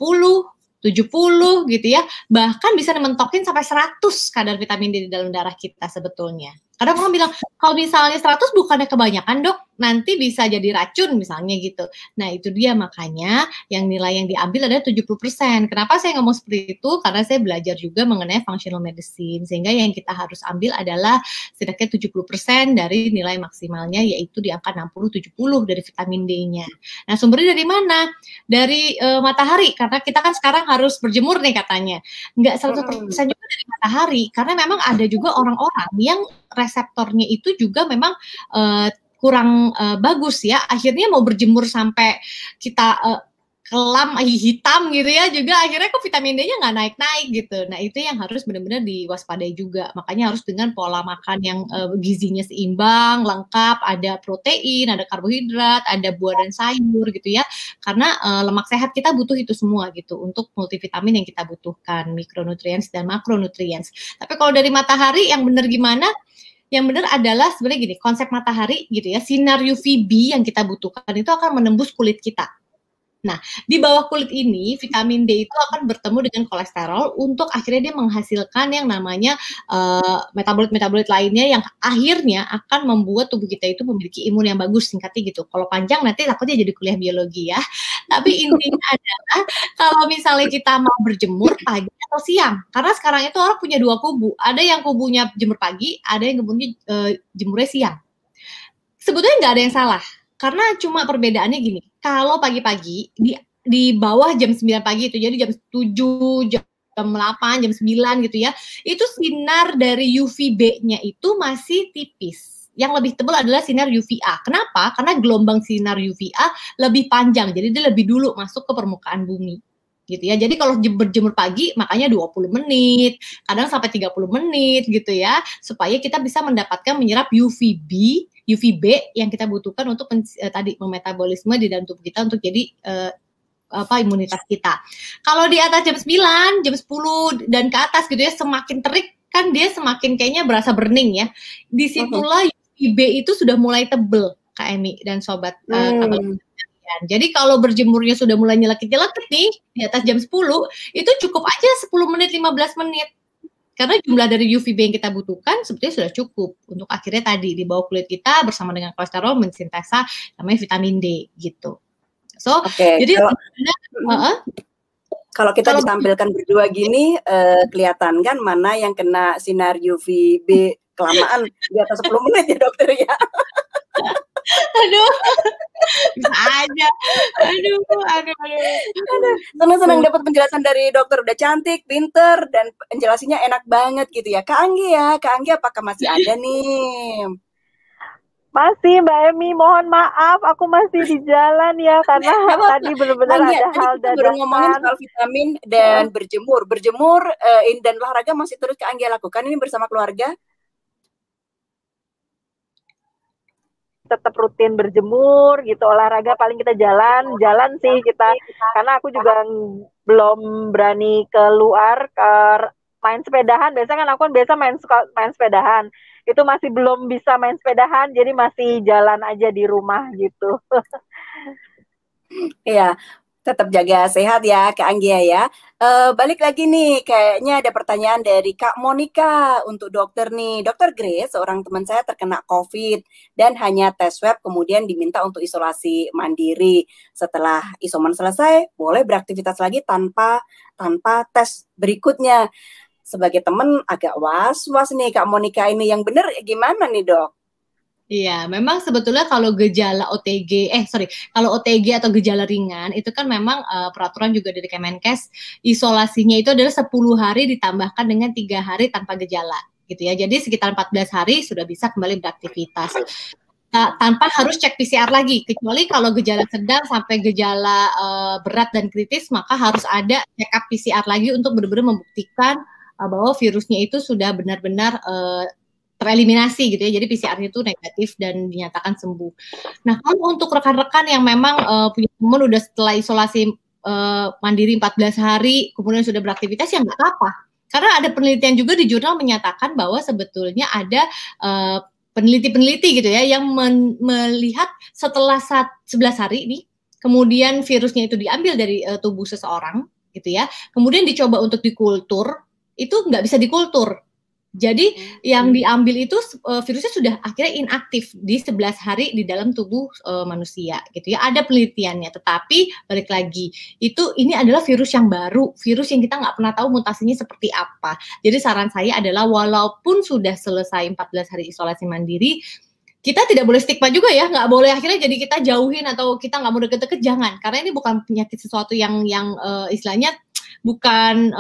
70 gitu ya. Bahkan bisa mentokin sampai 100 kadar vitamin D di dalam darah kita sebetulnya. Kadang orang bilang, kalau misalnya 100 bukannya kebanyakan dok, nanti bisa jadi racun misalnya gitu. Nah itu dia makanya yang nilai yang diambil adalah 70%. Kenapa saya ngomong seperti itu? Karena saya belajar juga mengenai functional medicine. Sehingga yang kita harus ambil adalah setidaknya 70% dari nilai maksimalnya, yaitu di angka 60-70 dari vitamin D-nya. Nah sumbernya dari mana? Dari matahari, karena kita kan sekarang harus berjemur nih katanya. Nggak 100% juga dari matahari, karena memang ada juga orang-orang yang reseptornya itu juga memang kurang bagus ya. Akhirnya mau berjemur sampai kita kelam hitam gitu ya, juga akhirnya kok vitamin D-nya nggak naik-naik gitu. Nah itu yang harus benar-benar diwaspadai juga. Makanya harus dengan pola makan yang gizinya seimbang, lengkap, ada protein, ada karbohidrat, ada buah dan sayur gitu ya. Karena lemak sehat kita butuh itu semua gitu untuk multivitamin yang kita butuhkan, mikronutrients dan makronutrients. Tapi kalau dari matahari yang benar gimana? Yang benar adalah sebenarnya gini, konsep matahari gitu ya, sinar UVB yang kita butuhkan itu akan menembus kulit kita. Nah, di bawah kulit ini, vitamin D itu akan bertemu dengan kolesterol untuk akhirnya dia menghasilkan yang namanya metabolit-metabolit lainnya yang akhirnya akan membuat tubuh kita itu memiliki imun yang bagus, singkatnya gitu. Kalau panjang nanti takutnya jadi kuliah biologi ya. Tapi intinya adalah kalau misalnya kita mau berjemur pagi atau siang, karena sekarang itu orang punya dua kubu. Ada yang kubunya jemur pagi, ada yang kubunya jemurnya siang. Sebetulnya nggak ada yang salah. Karena cuma perbedaannya gini, kalau pagi-pagi di bawah jam 9 pagi itu, jadi jam 7, jam 8, jam 9 gitu ya, itu sinar dari UVB-nya itu masih tipis. Yang lebih tebal adalah sinar UVA. Kenapa? Karena gelombang sinar UVA lebih panjang, jadi dia lebih dulu masuk ke permukaan bumi. Gitu ya. Jadi kalau berjemur pagi makanya 20 menit, kadang sampai 30 menit gitu ya, supaya kita bisa mendapatkan menyerap UVB yang kita butuhkan untuk tadi memetabolisme di dalam tubuh kita untuk jadi imunitas kita. Kalau di atas jam 9, jam 10 dan ke atas gitu ya, semakin terik kan dia semakin kayaknya berasa burning ya. Disitulah UVB itu sudah mulai tebel, Kak Emi dan sobat. Jadi kalau berjemurnya sudah mulai nyelekit-nyelekit nih di atas jam 10, itu cukup aja 10 menit, 15 menit. Karena jumlah dari UVB yang kita butuhkan sebetulnya sudah cukup untuk akhirnya tadi di bawah kulit kita bersama dengan kolesterol mensintesa namanya vitamin D gitu. So, jadi kalau kita ditampilkan berdua gini kelihatan kan mana yang kena sinar UVB kelamaan di atas 10 menit ya dokter ya. Aduh, bisa aja. Aduh. Senang dapat penjelasan dari dokter, udah cantik, pinter, dan penjelasannya enak banget gitu ya. Kak Anggi apakah masih ada nih? Masih Mbak Emi, mohon maaf aku masih di jalan ya karena tadi benar-benar ada hal dadakan. Baru ngomongin soal vitamin dan berjemur dan olahraga masih terus Kak Anggi lakukan ini bersama keluarga? Tetap rutin berjemur gitu, olahraga paling kita jalan sih kita, karena aku juga belum berani keluar main sepedahan. Biasanya kan aku biasa main sepedahan, itu masih belum bisa main sepedahan, jadi masih jalan aja di rumah gitu. Iya, tetap jaga sehat ya Kak Anggia ya. Balik lagi nih, kayaknya ada pertanyaan dari Kak Monica untuk dokter nih. Dokter Grace, seorang teman saya terkena COVID dan hanya tes swab kemudian diminta untuk isolasi mandiri. Setelah isoman selesai, boleh beraktivitas lagi tanpa tes berikutnya. Sebagai teman agak was-was nih Kak Monica ini, yang benar gimana nih dok? Iya, memang sebetulnya kalau kalau OTG atau gejala ringan itu kan memang peraturan juga dari Kemenkes, isolasinya itu adalah 10 hari ditambahkan dengan 3 hari tanpa gejala gitu ya. Jadi sekitar 14 hari sudah bisa kembali beraktivitas. Tanpa harus cek PCR lagi, kecuali kalau gejala sedang sampai gejala berat dan kritis, maka harus ada check up PCR lagi untuk benar-benar membuktikan bahwa virusnya itu sudah benar-benar tereliminasi gitu ya, jadi PCR-nya itu negatif dan dinyatakan sembuh. Nah, kalau untuk rekan-rekan yang memang punya teman udah setelah isolasi mandiri 14 hari, kemudian sudah beraktivitas, ya nggak apa-apa. Karena ada penelitian juga di jurnal menyatakan bahwa sebetulnya ada peneliti-peneliti gitu ya, yang melihat setelah 11 hari ini, kemudian virusnya itu diambil dari tubuh seseorang gitu ya, kemudian dicoba untuk dikultur, itu nggak bisa dikultur. Jadi yang diambil itu virusnya sudah akhirnya inaktif di 11 hari di dalam tubuh manusia gitu ya. Ada penelitiannya, tetapi balik lagi ini adalah virus yang baru, virus yang kita nggak pernah tahu mutasinya seperti apa. Jadi saran saya adalah walaupun sudah selesai 14 hari isolasi mandiri, kita tidak boleh stigma juga ya, nggak boleh akhirnya jadi kita jauhin atau kita nggak mau deket-deket, jangan. Karena ini bukan penyakit sesuatu yang istilahnya bukan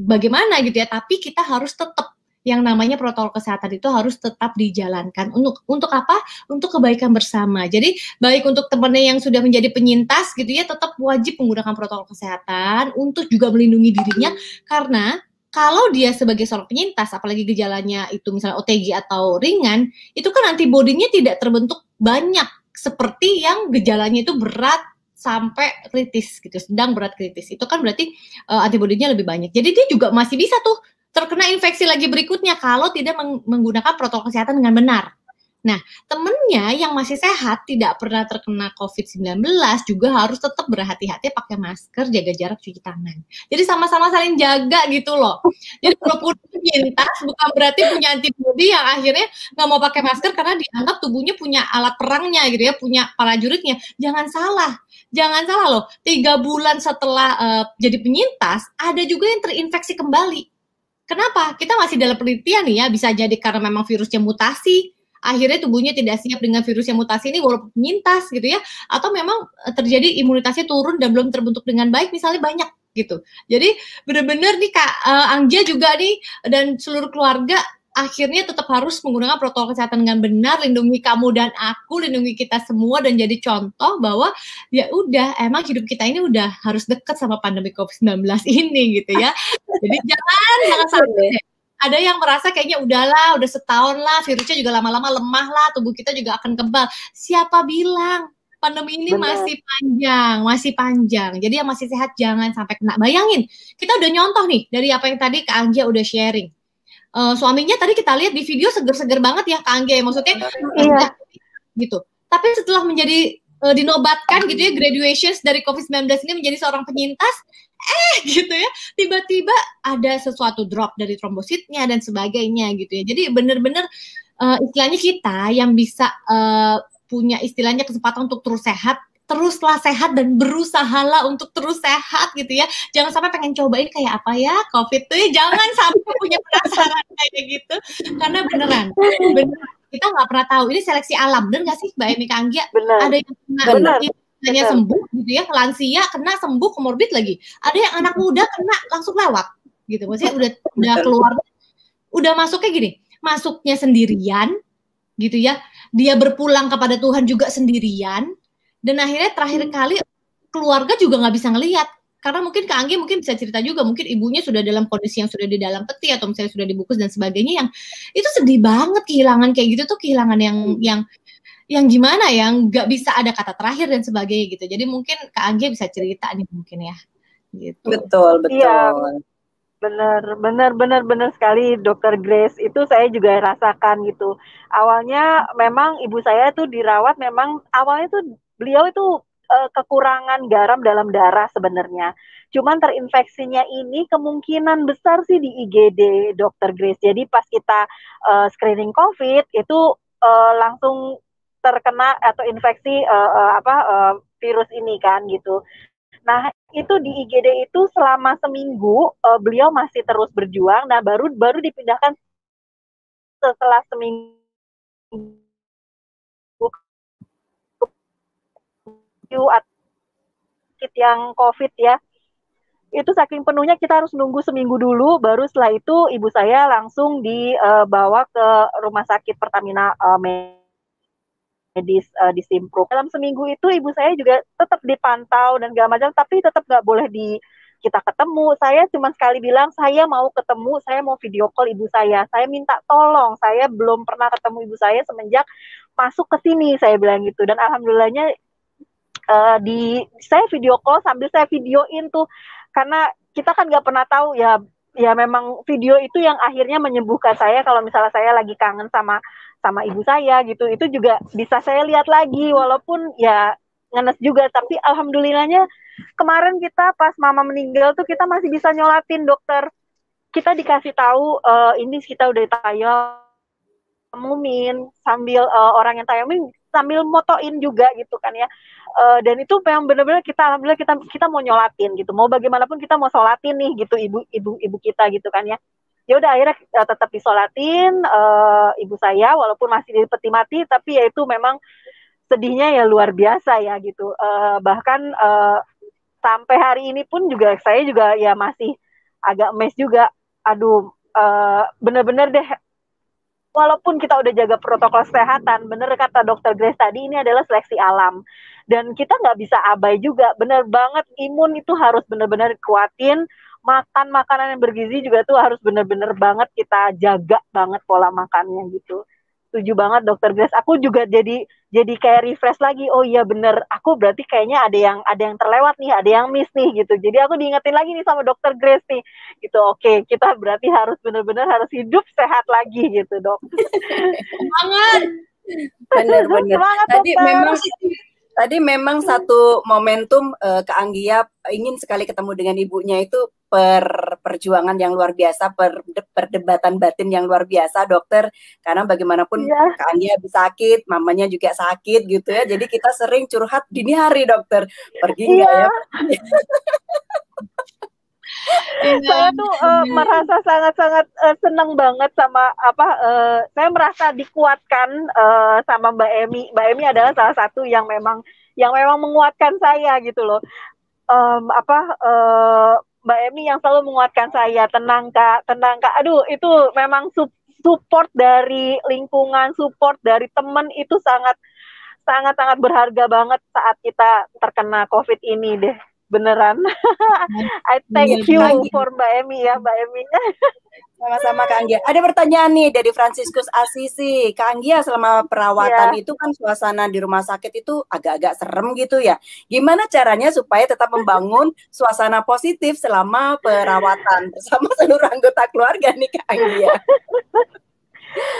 bagaimana gitu ya, tapi kita harus tetap yang namanya protokol kesehatan itu harus tetap dijalankan. Untuk apa? Untuk kebaikan bersama. Jadi baik untuk temannya yang sudah menjadi penyintas gitu ya, tetap wajib menggunakan protokol kesehatan untuk juga melindungi dirinya, karena kalau dia sebagai seorang penyintas, apalagi gejalanya itu misalnya OTG atau ringan, itu kan antibodinya tidak terbentuk banyak seperti yang gejalanya itu berat sampai kritis gitu, sedang berat kritis. Itu kan berarti antibodinya lebih banyak. Jadi dia juga masih bisa tuh terkena infeksi lagi berikutnya kalau tidak menggunakan protokol kesehatan dengan benar. Nah, temennya yang masih sehat, tidak pernah terkena COVID-19 juga harus tetap berhati-hati, pakai masker, jaga jarak, cuci tangan. Jadi sama-sama saling jaga gitu loh. Jadi walaupun penyintas bukan berarti punya antibodi yang akhirnya nggak mau pakai masker karena dianggap tubuhnya punya alat perangnya gitu ya, punya prajuritnya. Jangan salah loh. 3 bulan setelah jadi penyintas, ada juga yang terinfeksi kembali. Kenapa? Kita masih dalam penelitian nih ya, bisa jadi karena memang virusnya mutasi, akhirnya tubuhnya tidak siap dengan virus yang mutasi ini walaupun penyintas gitu ya, atau memang terjadi imunitasnya turun dan belum terbentuk dengan baik, misalnya banyak gitu. Jadi benar-benar nih Kak Anggia juga nih dan seluruh keluarga akhirnya tetap harus menggunakan protokol kesehatan dengan benar, lindungi kamu dan aku, lindungi kita semua, dan jadi contoh bahwa ya udah, emang hidup kita ini udah harus dekat sama pandemi COVID-19 ini gitu ya. Jadi jangan sampai ada yang merasa kayaknya udahlah, udah setahun lah, virusnya juga lama-lama lemah lah, tubuh kita juga akan kebal. Siapa bilang? Pandemi ini masih panjang. Jadi yang masih sehat jangan sampai kena. Bayangin, kita udah nyontoh nih dari apa yang tadi Kak Anggia udah sharing. Suaminya tadi kita lihat di video seger-seger banget ya Kak Anggia, maksudnya gitu. Tapi setelah menjadi dinobatkan gitu ya, graduations dari COVID-19 ini menjadi seorang penyintas, gitu ya, tiba-tiba ada sesuatu drop dari trombositnya dan sebagainya gitu ya. Jadi benar-benar istilahnya kita yang bisa punya istilahnya kesempatan untuk terus sehat, teruslah sehat dan berusahalah untuk terus sehat gitu ya. Jangan sampai pengen cobain kayak apa ya COVID tuh ya, jangan sampai punya penasaran kayak gitu, karena beneran kita nggak pernah tahu, ini seleksi alam, bener nggak sih Mbak Emi Kak Anggia? Ada yang kena hanya sembuh gitu ya, lansia kena sembuh, komorbid lagi. Ada yang anak muda kena langsung lewat gitu, maksudnya udah keluar, udah masuknya gini, masuknya sendirian gitu ya, dia berpulang kepada Tuhan juga sendirian, dan akhirnya terakhir kali keluarga juga nggak bisa ngelihat, karena mungkin Kak Anggi mungkin bisa cerita juga, mungkin ibunya sudah dalam kondisi yang sudah di dalam peti atau misalnya sudah dibungkus dan sebagainya, yang itu sedih banget, kehilangan kayak gitu tuh kehilangan yang gimana ya, nggak bisa ada kata terakhir dan sebagainya gitu. Jadi mungkin Kak Anggia bisa cerita nih mungkin ya gitu. Betul. Iya, benar sekali Dokter Grace, itu saya juga rasakan gitu. Awalnya memang ibu saya tuh dirawat, memang awalnya tuh beliau itu kekurangan garam dalam darah sebenarnya. Cuman terinfeksinya ini kemungkinan besar sih di IGD Dokter Grace. Jadi pas kita screening COVID itu langsung terkena atau infeksi virus ini kan gitu. Nah itu di IGD itu selama seminggu beliau masih terus berjuang. Nah baru dipindahkan setelah seminggu sakit yang COVID ya. Itu saking penuhnya kita harus nunggu seminggu dulu, baru setelah itu ibu saya langsung dibawa ke rumah sakit Pertamina medis di Simpro. Dalam seminggu itu ibu saya juga tetap dipantau dan segala macam, tapi tetap nggak boleh kita ketemu. Saya cuma sekali bilang saya mau ketemu, saya mau video call ibu saya minta tolong, saya belum pernah ketemu ibu saya semenjak masuk ke sini, saya bilang gitu. Dan alhamdulillahnya saya video call sambil saya videoin tuh, karena kita kan nggak pernah tahu ya memang video itu yang akhirnya menyembuhkan saya. Kalau misalnya saya lagi kangen sama ibu saya gitu, itu juga bisa saya lihat lagi, walaupun ya ngenes juga. Tapi alhamdulillahnya kemarin kita pas mama meninggal tuh kita masih bisa nyolatin dokter. Kita dikasih tahu ini kita udah tayamumin, sambil orang yang tayamumin sambil motoin juga gitu kan ya. Dan itu memang benar-benar alhamdulillah kita mau nyolatin gitu. Mau bagaimanapun kita mau sholatin nih gitu ibu kita gitu kan ya. Ya udah akhirnya tetap disolatin ibu saya, walaupun masih di peti mati, tapi ya itu memang sedihnya ya luar biasa ya gitu. Bahkan sampai hari ini pun juga saya juga ya masih agak emes juga. Aduh, bener-bener deh, walaupun kita udah jaga protokol kesehatan, bener kata dokter Grace tadi, ini adalah seleksi alam. Dan kita nggak bisa abai juga, bener banget, imun itu harus bener-bener kuatin, makan makanan yang bergizi juga tuh harus bener-bener banget kita jaga banget pola makannya gitu. Setuju banget dokter Grace, aku juga jadi kayak refresh lagi, oh iya bener, aku berarti kayaknya ada yang terlewat nih, ada yang miss nih gitu. Jadi aku diingetin lagi nih sama dokter Grace nih, gitu. Oke, kita berarti harus benar-benar harus hidup sehat lagi gitu, Dok. Banget. Bener-bener. Semangat Tadi dokter. memang satu momentum Kak Anggia ingin sekali ketemu dengan ibunya itu perjuangan yang luar biasa, perdebatan batin yang luar biasa, dokter. Karena bagaimanapun Iya. Kak Anggia habis sakit, mamanya juga sakit gitu ya. Jadi kita sering curhat dini hari, dokter. Pergi nggak ya? Saya tuh merasa sangat-sangat senang banget sama saya merasa dikuatkan sama Mbak Emi. Mbak Emi adalah salah satu yang memang menguatkan saya gitu loh. Mbak Emi yang selalu menguatkan saya, tenang kak. Aduh, itu memang support dari lingkungan, support dari teman itu sangat berharga banget saat kita terkena COVID ini deh, beneran. I thank you for Mbak Emi ya, Mbak Emi. Sama-sama Kak Anggia. Ada pertanyaan nih dari Franciscus Asisi. Kak Anggia, selama perawatan itu kan suasana di rumah sakit itu agak-agak serem gitu ya. Gimana caranya supaya tetap membangun suasana positif selama perawatan bersama seluruh anggota keluarga nih Kak Anggia?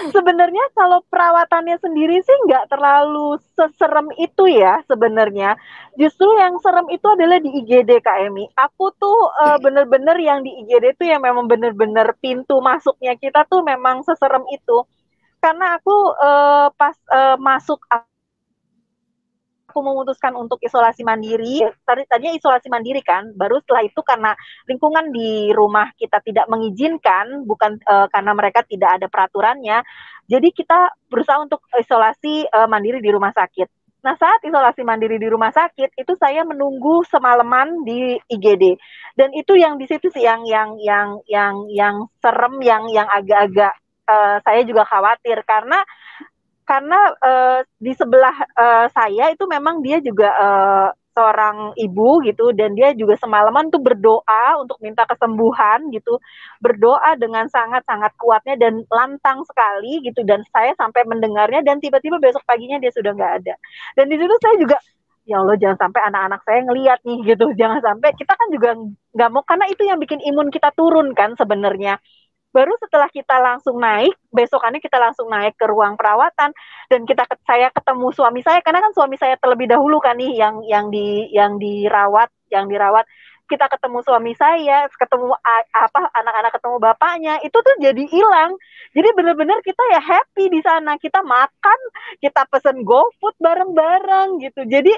Sebenarnya kalau perawatannya sendiri sih nggak terlalu seserem itu ya sebenarnya. Justru yang serem itu adalah di IGD Kak Emi. Aku tuh bener-bener yang di IGD tuh yang memang bener-bener pintu masuknya kita tuh memang seserem itu. Karena aku pas masuk aku memutuskan untuk isolasi mandiri. Tadinya isolasi mandiri kan, baru setelah itu karena lingkungan di rumah kita tidak mengizinkan, bukan karena mereka tidak ada peraturannya. Jadi kita berusaha untuk isolasi mandiri di rumah sakit. Nah, saat isolasi mandiri di rumah sakit itu saya menunggu semalaman di IGD. Dan itu yang di situ sih yang serem, yang agak-agak saya juga khawatir karena di sebelah saya itu memang dia juga seorang ibu gitu, dan dia juga semalaman tuh berdoa untuk minta kesembuhan gitu, berdoa dengan sangat-sangat kuatnya dan lantang sekali gitu, dan saya sampai mendengarnya dan tiba-tiba besok paginya dia sudah nggak ada. Dan di situ saya juga, ya Allah jangan sampai anak-anak saya ngelihat nih gitu, jangan sampai, kita kan juga nggak mau, karena itu yang bikin imun kita turun kan sebenarnya. Baru setelah kita langsung naik, besokannya kita langsung naik ke ruang perawatan, dan saya ketemu suami saya, karena kan suami saya terlebih dahulu kan nih yang dirawat. Kita ketemu suami saya, ketemu anak-anak, ketemu bapaknya, itu tuh jadi hilang. Jadi benar-benar kita ya happy di sana, kita makan, kita pesen GoFood bareng-bareng gitu. Jadi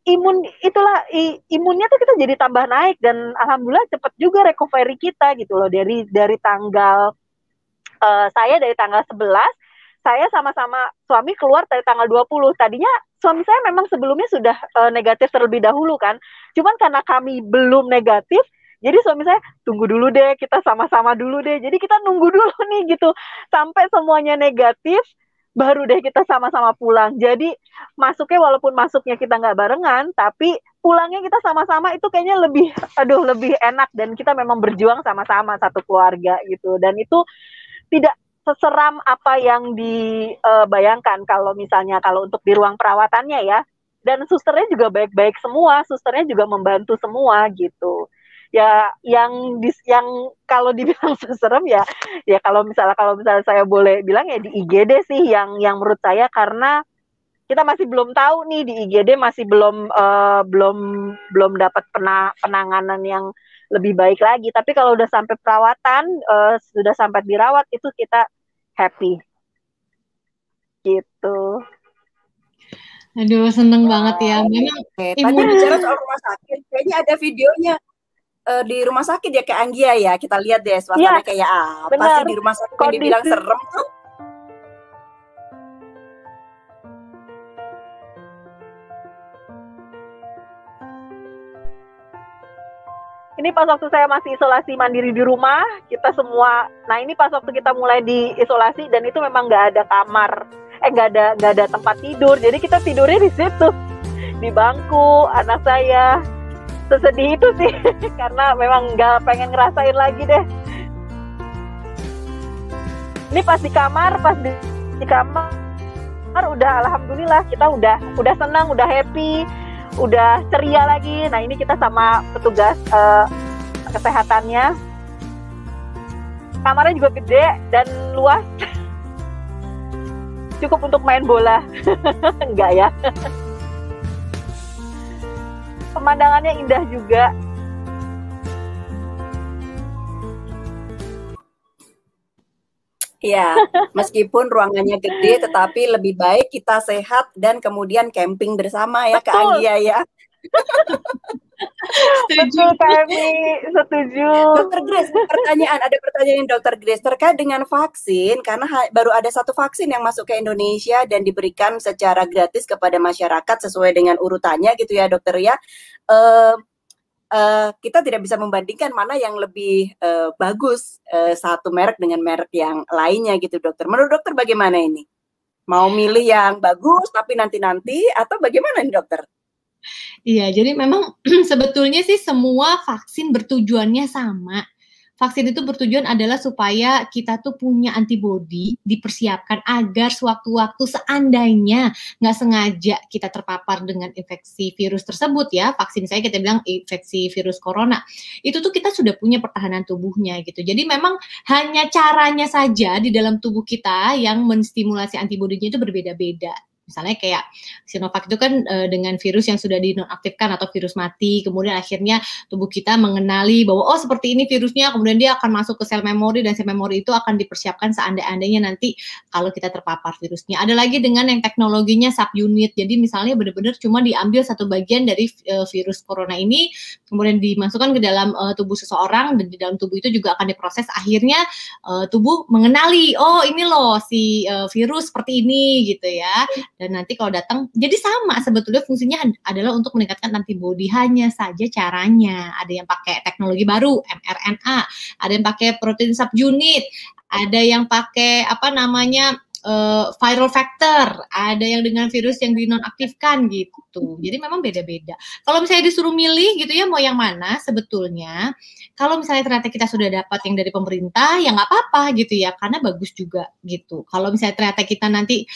imunnya tuh kita jadi tambah naik, dan alhamdulillah cepet juga recovery kita gitu loh, dari tanggal saya dari tanggal 11, saya sama-sama suami keluar dari tanggal 20. Tadinya suami saya memang sebelumnya sudah negatif terlebih dahulu kan, cuman karena kami belum negatif, jadi suami saya tunggu dulu deh, kita sama-sama dulu deh, jadi kita nunggu dulu nih gitu sampai semuanya negatif, baru deh kita sama-sama pulang. Jadi walaupun masuknya kita nggak barengan, tapi pulangnya kita sama-sama, itu kayaknya lebih enak, dan kita memang berjuang sama-sama satu keluarga gitu. Dan itu tidak seseram apa yang dibayangkan kalau untuk di ruang perawatannya ya. Dan susternya juga baik-baik semua, susternya juga membantu semua gitu. Ya yang kalau dibilang serem ya kalau misalnya saya boleh bilang ya di IGD sih yang menurut saya, karena kita masih belum tahu nih, di IGD masih belum dapat penanganan yang lebih baik lagi. Tapi kalau udah sampai perawatan, sudah sampai dirawat, itu kita happy gitu. Aduh, seneng banget ya. Memang tadi bicara soal rumah sakit, kayaknya ada videonya di rumah sakit ya Kak Anggia ya. Kita lihat deh suasananya kayak apa sih di rumah sakit yang dibilang serem tuh. Ini Ini pas waktu saya masih isolasi mandiri di rumah, kita semua. Nah ini pas waktu kita mulai diisolasi dan itu memang nggak ada kamar, nggak ada tempat tidur. Jadi kita tidurnya di situ, di bangku. Anak saya sesedih itu sih, karena memang nggak pengen ngerasain lagi deh. Ini pas di kamar udah alhamdulillah kita udah senang, udah happy, udah ceria lagi. Nah ini kita sama petugas kesehatannya, kamarnya juga gede dan luas, cukup untuk main bola. Enggak ya. Pemandangannya indah juga. Iya, meskipun ruangannya gede, tetapi lebih baik kita sehat dan kemudian camping bersama ya, Kak Anggia ya. Betul, kami setuju. Dokter Grace, ada pertanyaan Dokter Grace terkait dengan vaksin, karena baru ada satu vaksin yang masuk ke Indonesia dan diberikan secara gratis kepada masyarakat sesuai dengan urutannya gitu ya, Dokter ya. Kita tidak bisa membandingkan mana yang lebih bagus satu merek dengan merek yang lainnya gitu, Dokter. Menurut Dokter bagaimana ini? Mau milih yang bagus tapi nanti-nanti atau bagaimana nih, Dokter? Iya, jadi memang sebetulnya sih semua vaksin bertujuannya sama. Vaksin itu bertujuan adalah supaya kita tuh punya antibodi, dipersiapkan agar sewaktu-waktu seandainya nggak sengaja kita terpapar dengan infeksi virus tersebut ya, vaksin saya kita bilang infeksi virus corona, itu tuh kita sudah punya pertahanan tubuhnya gitu. Jadi memang hanya caranya saja di dalam tubuh kita yang menstimulasi antibodinya itu berbeda-beda. Misalnya kayak Sinovac itu kan dengan virus yang sudah dinonaktifkan atau virus mati, kemudian akhirnya tubuh kita mengenali bahwa oh seperti ini virusnya, kemudian dia akan masuk ke sel memori dan sel memori itu akan dipersiapkan seandainya nanti kalau kita terpapar virusnya. Ada lagi dengan yang teknologinya subunit, jadi misalnya benar-benar cuma diambil satu bagian dari virus corona ini, kemudian dimasukkan ke dalam tubuh seseorang dan di dalam tubuh itu juga akan diproses, akhirnya tubuh mengenali, oh ini loh si virus seperti ini gitu ya. Dan nanti kalau datang, jadi sama sebetulnya fungsinya adalah untuk meningkatkan antibodi, hanya saja caranya. Ada yang pakai teknologi baru, mRNA, ada yang pakai protein subunit, ada yang pakai viral vector, ada yang dengan virus yang dinonaktifkan gitu. Jadi memang beda-beda. Kalau misalnya disuruh milih gitu ya, mau yang mana sebetulnya, kalau misalnya ternyata kita sudah dapat yang dari pemerintah, ya nggak apa-apa gitu ya, karena bagus juga gitu. Kalau misalnya ternyata kita nanti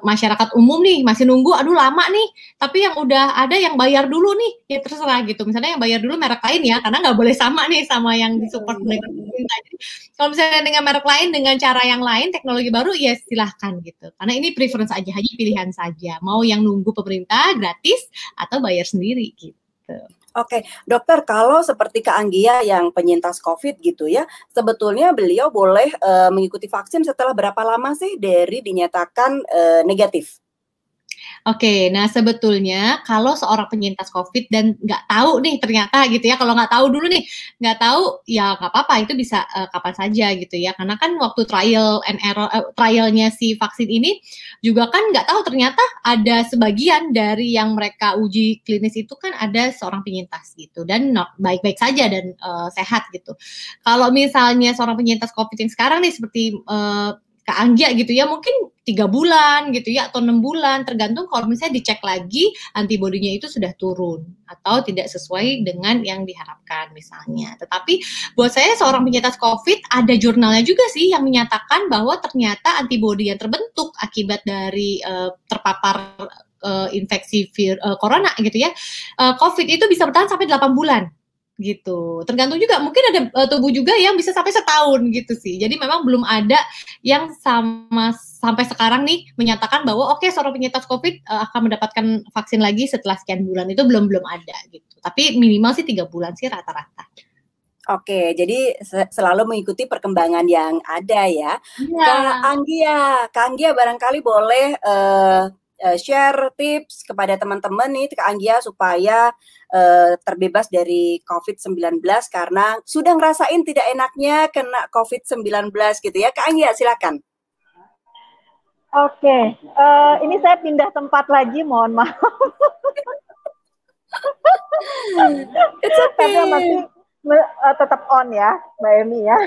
masyarakat umum nih masih nunggu, aduh lama nih, tapi yang udah ada yang bayar dulu nih, ya terserah gitu. Misalnya yang bayar dulu merek lain ya, karena nggak boleh sama nih sama yang disupport oleh pemerintah. Jadi, kalau misalnya dengan merek lain, dengan cara yang lain, teknologi baru, ya silahkan gitu. Karena ini preference aja, hanya pilihan saja. Mau yang nunggu pemerintah gratis atau bayar sendiri gitu. Oke, Dokter, kalau seperti Kak Anggia yang penyintas COVID gitu ya, sebetulnya beliau boleh mengikuti vaksin setelah berapa lama sih dari dinyatakan negatif? Oke, nah sebetulnya kalau seorang penyintas COVID dan nggak tahu nih ternyata gitu ya, kalau nggak tahu dulu nih, nggak tahu ya nggak apa-apa, itu bisa kapan saja gitu ya, karena kan waktu trial and error, trialnya si vaksin ini juga kan nggak tahu ternyata ada sebagian dari yang mereka uji klinis itu kan ada seorang penyintas gitu dan baik-baik saja dan sehat gitu. Kalau misalnya seorang penyintas COVID yang sekarang nih seperti Kak Anggia gitu ya, mungkin 3 bulan gitu ya atau 6 bulan, tergantung kalau misalnya dicek lagi antibodinya itu sudah turun atau tidak sesuai dengan yang diharapkan misalnya. Tetapi buat saya seorang penyintas COVID ada jurnalnya juga sih yang menyatakan bahwa ternyata antibodi yang terbentuk akibat dari terpapar infeksi corona gitu ya, COVID itu bisa bertahan sampai 8 bulan. Gitu. Tergantung juga, mungkin ada tubuh juga yang bisa sampai setahun gitu sih. Jadi memang belum ada yang sampai sekarang nih menyatakan bahwa oke, seorang penyintas COVID akan mendapatkan vaksin lagi setelah sekian bulan, itu belum ada gitu. Tapi minimal sih 3 bulan sih rata-rata. Oke, jadi selalu mengikuti perkembangan yang ada ya. Yeah. Kak Anggia barangkali boleh share tips kepada teman-teman nih Kak Anggia supaya terbebas dari COVID-19 karena sudah ngerasain tidak enaknya kena COVID-19 gitu ya. Kak Anggia silakan. Oke, ini saya pindah tempat lagi, mohon maaf. It's okay. tetap on ya, Mbak Emi ya.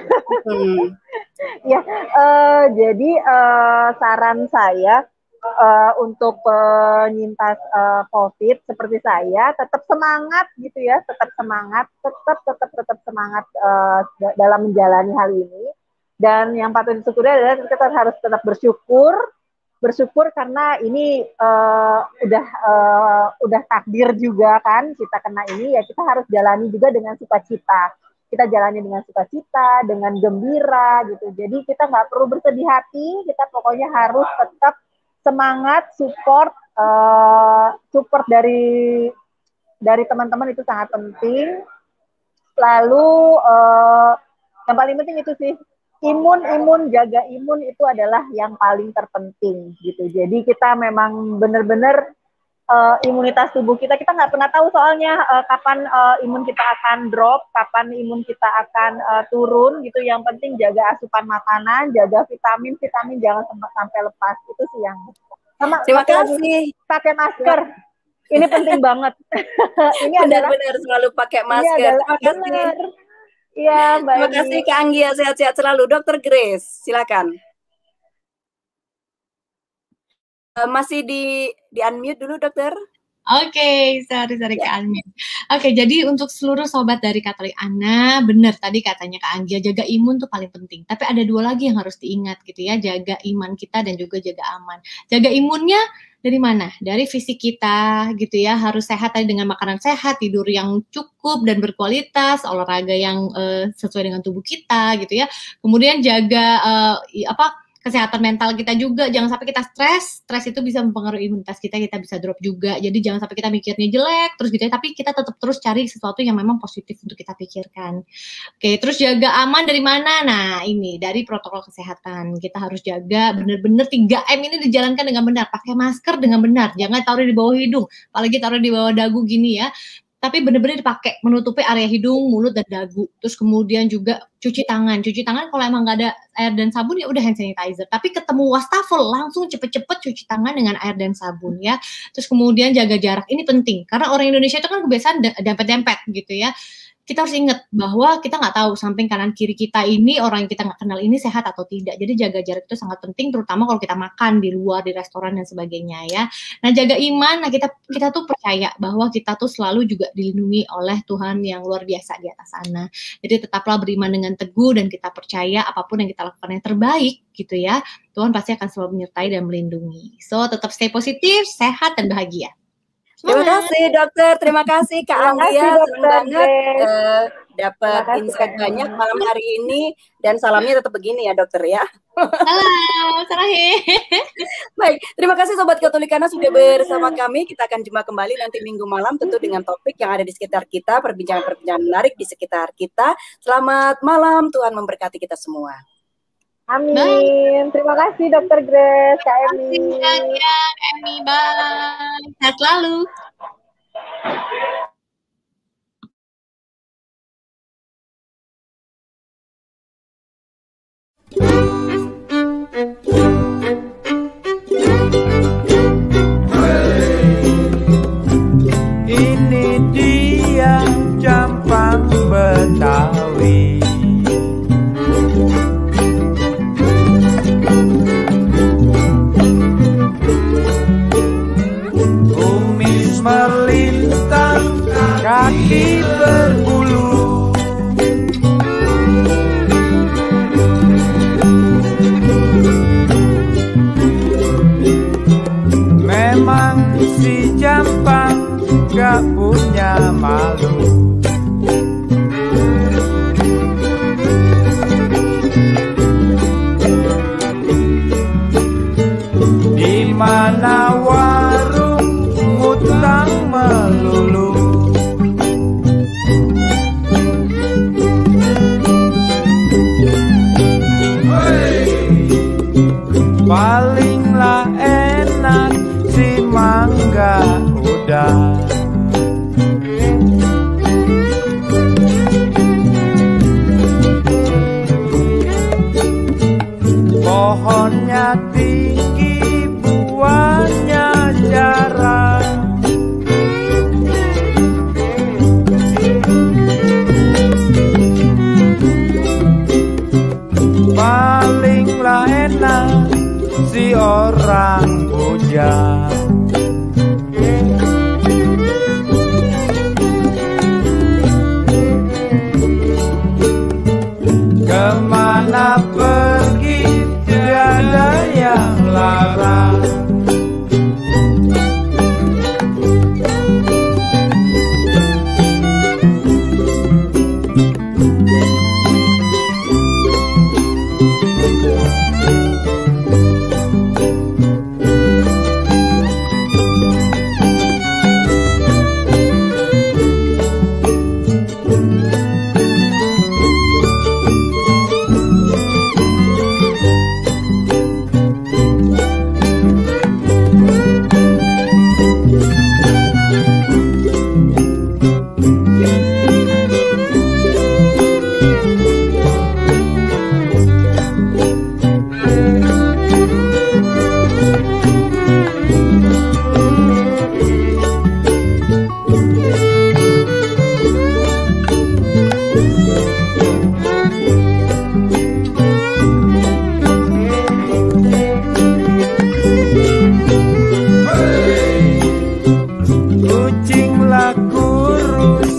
Ya, jadi saran saya untuk penyintas COVID seperti saya tetap semangat gitu ya, tetap semangat, tetap semangat dalam menjalani hal ini. Dan yang patut disyukuri adalah kita harus tetap bersyukur karena ini udah takdir juga kan kita kena ini, ya kita harus jalani juga dengan sukacita. Kita jalani dengan sukacita, dengan gembira gitu. Jadi kita nggak perlu bersedih hati, kita pokoknya harus tetap semangat, support dari teman-teman itu sangat penting. Lalu yang paling penting itu sih jaga imun itu adalah yang paling terpenting gitu. Jadi kita memang benar-benar imunitas tubuh kita nggak pernah tahu soalnya kapan imun kita akan drop, kapan imun kita akan turun gitu. Yang penting jaga asupan makanan, jaga vitamin jangan sampai lepas, itu sih yang terima kasih. Pakai masker, ini penting banget. Ini benar-benar selalu pakai masker. Terima kasih. Iya, Mbak. Terima kasih Kak Anggia, sehat-sehat selalu. Dokter Grace, silakan. Masih di unmute dulu, dokter. Oke, sorry Kak Anggia. Oke, jadi untuk seluruh sobat dari Katolik Ana, benar tadi katanya Kak Anggia, jaga imun tuh paling penting. Tapi ada dua lagi yang harus diingat gitu ya, jaga iman kita dan juga jaga aman. Jaga imunnya dari mana? Dari fisik kita gitu ya, harus sehat tadi dengan makanan sehat, tidur yang cukup dan berkualitas, olahraga yang sesuai dengan tubuh kita gitu ya. Kemudian jaga kesehatan mental kita juga, jangan sampai kita stres itu bisa mempengaruhi imunitas kita bisa drop juga. Jadi jangan sampai kita mikirnya jelek terus gitu ya, tapi kita tetap terus cari sesuatu yang memang positif untuk kita pikirkan. Oke, terus jaga aman dari mana? Nah, ini dari protokol kesehatan. Kita harus jaga benar-benar 3M ini dijalankan dengan benar, pakai masker dengan benar, jangan taruh di bawah hidung, apalagi taruh di bawah dagu gini ya. Tapi benar-benar dipakai, menutupi area hidung, mulut, dan dagu. Terus kemudian juga cuci tangan. Cuci tangan kalau emang nggak ada air dan sabun ya udah hand sanitizer. Tapi ketemu wastafel, langsung cepet-cepet cuci tangan dengan air dan sabun ya. Terus kemudian jaga jarak, ini penting. Karena orang Indonesia itu kan kebiasaan dempet-dempet gitu ya. Kita harus ingat bahwa kita nggak tahu samping kanan kiri kita ini, orang yang kita nggak kenal ini sehat atau tidak. Jadi jaga jarak itu sangat penting, terutama kalau kita makan di luar, di restoran dan sebagainya ya. Nah, jaga iman, nah kita tuh percaya bahwa kita tuh selalu juga dilindungi oleh Tuhan yang luar biasa di atas sana. Jadi tetaplah beriman dengan teguh dan kita percaya apapun yang kita lakukan yang terbaik gitu ya. Tuhan pasti akan selalu menyertai dan melindungi. So, tetap stay positif, sehat dan bahagia. Terima kasih dokter, terima kasih Kak Anggia, senang banget dapat insight banyak malam hari ini, dan salamnya tetap begini ya dokter ya. Halo, Sarahe. Baik, terima kasih Sobat Katolikana sudah bersama kami. Kita akan jumpa kembali nanti Minggu malam tentu dengan topik yang ada di sekitar kita, perbincangan-perbincangan menarik di sekitar kita. Selamat malam, Tuhan memberkati kita semua. Amin. Bye. Terima kasih Dr. Grace, Kak Emi. Kak Emi, bye. Sehat selalu. Ini dia Jampang Betawi. Melintang kaki berbulu, memang si Jampang gak punya malu. Di mana utang melulu, palinglah enak si mangga udah. Pohonnya tinggi, buahnya jarang. hujan. Kemana pergi tiada yang larang. Kucinglah kurus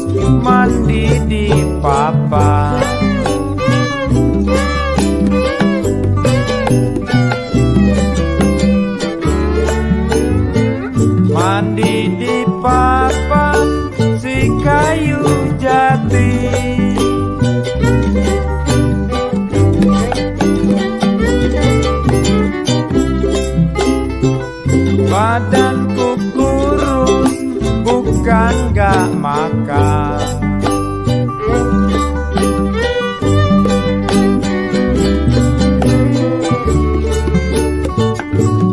mandi di papan. Mandi di papan si kayu jati. Badanku kurus bukan gak makan.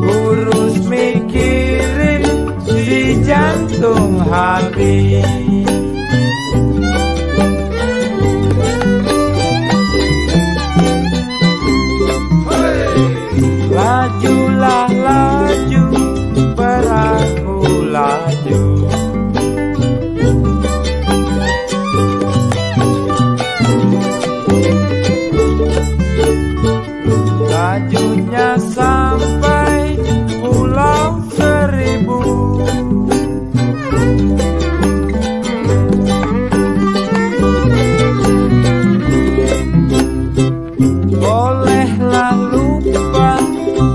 Kurus mikirin si jantung hati. Lajulah laju, perahu laju. Lajunya sampai Pulau Seribu. Bolehlah lupa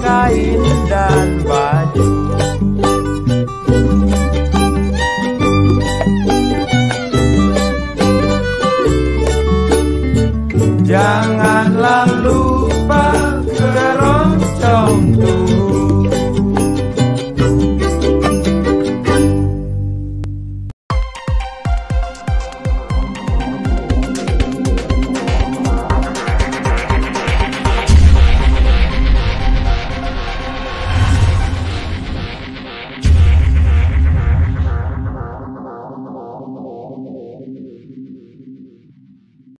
kain dan baju. Janganlah lupa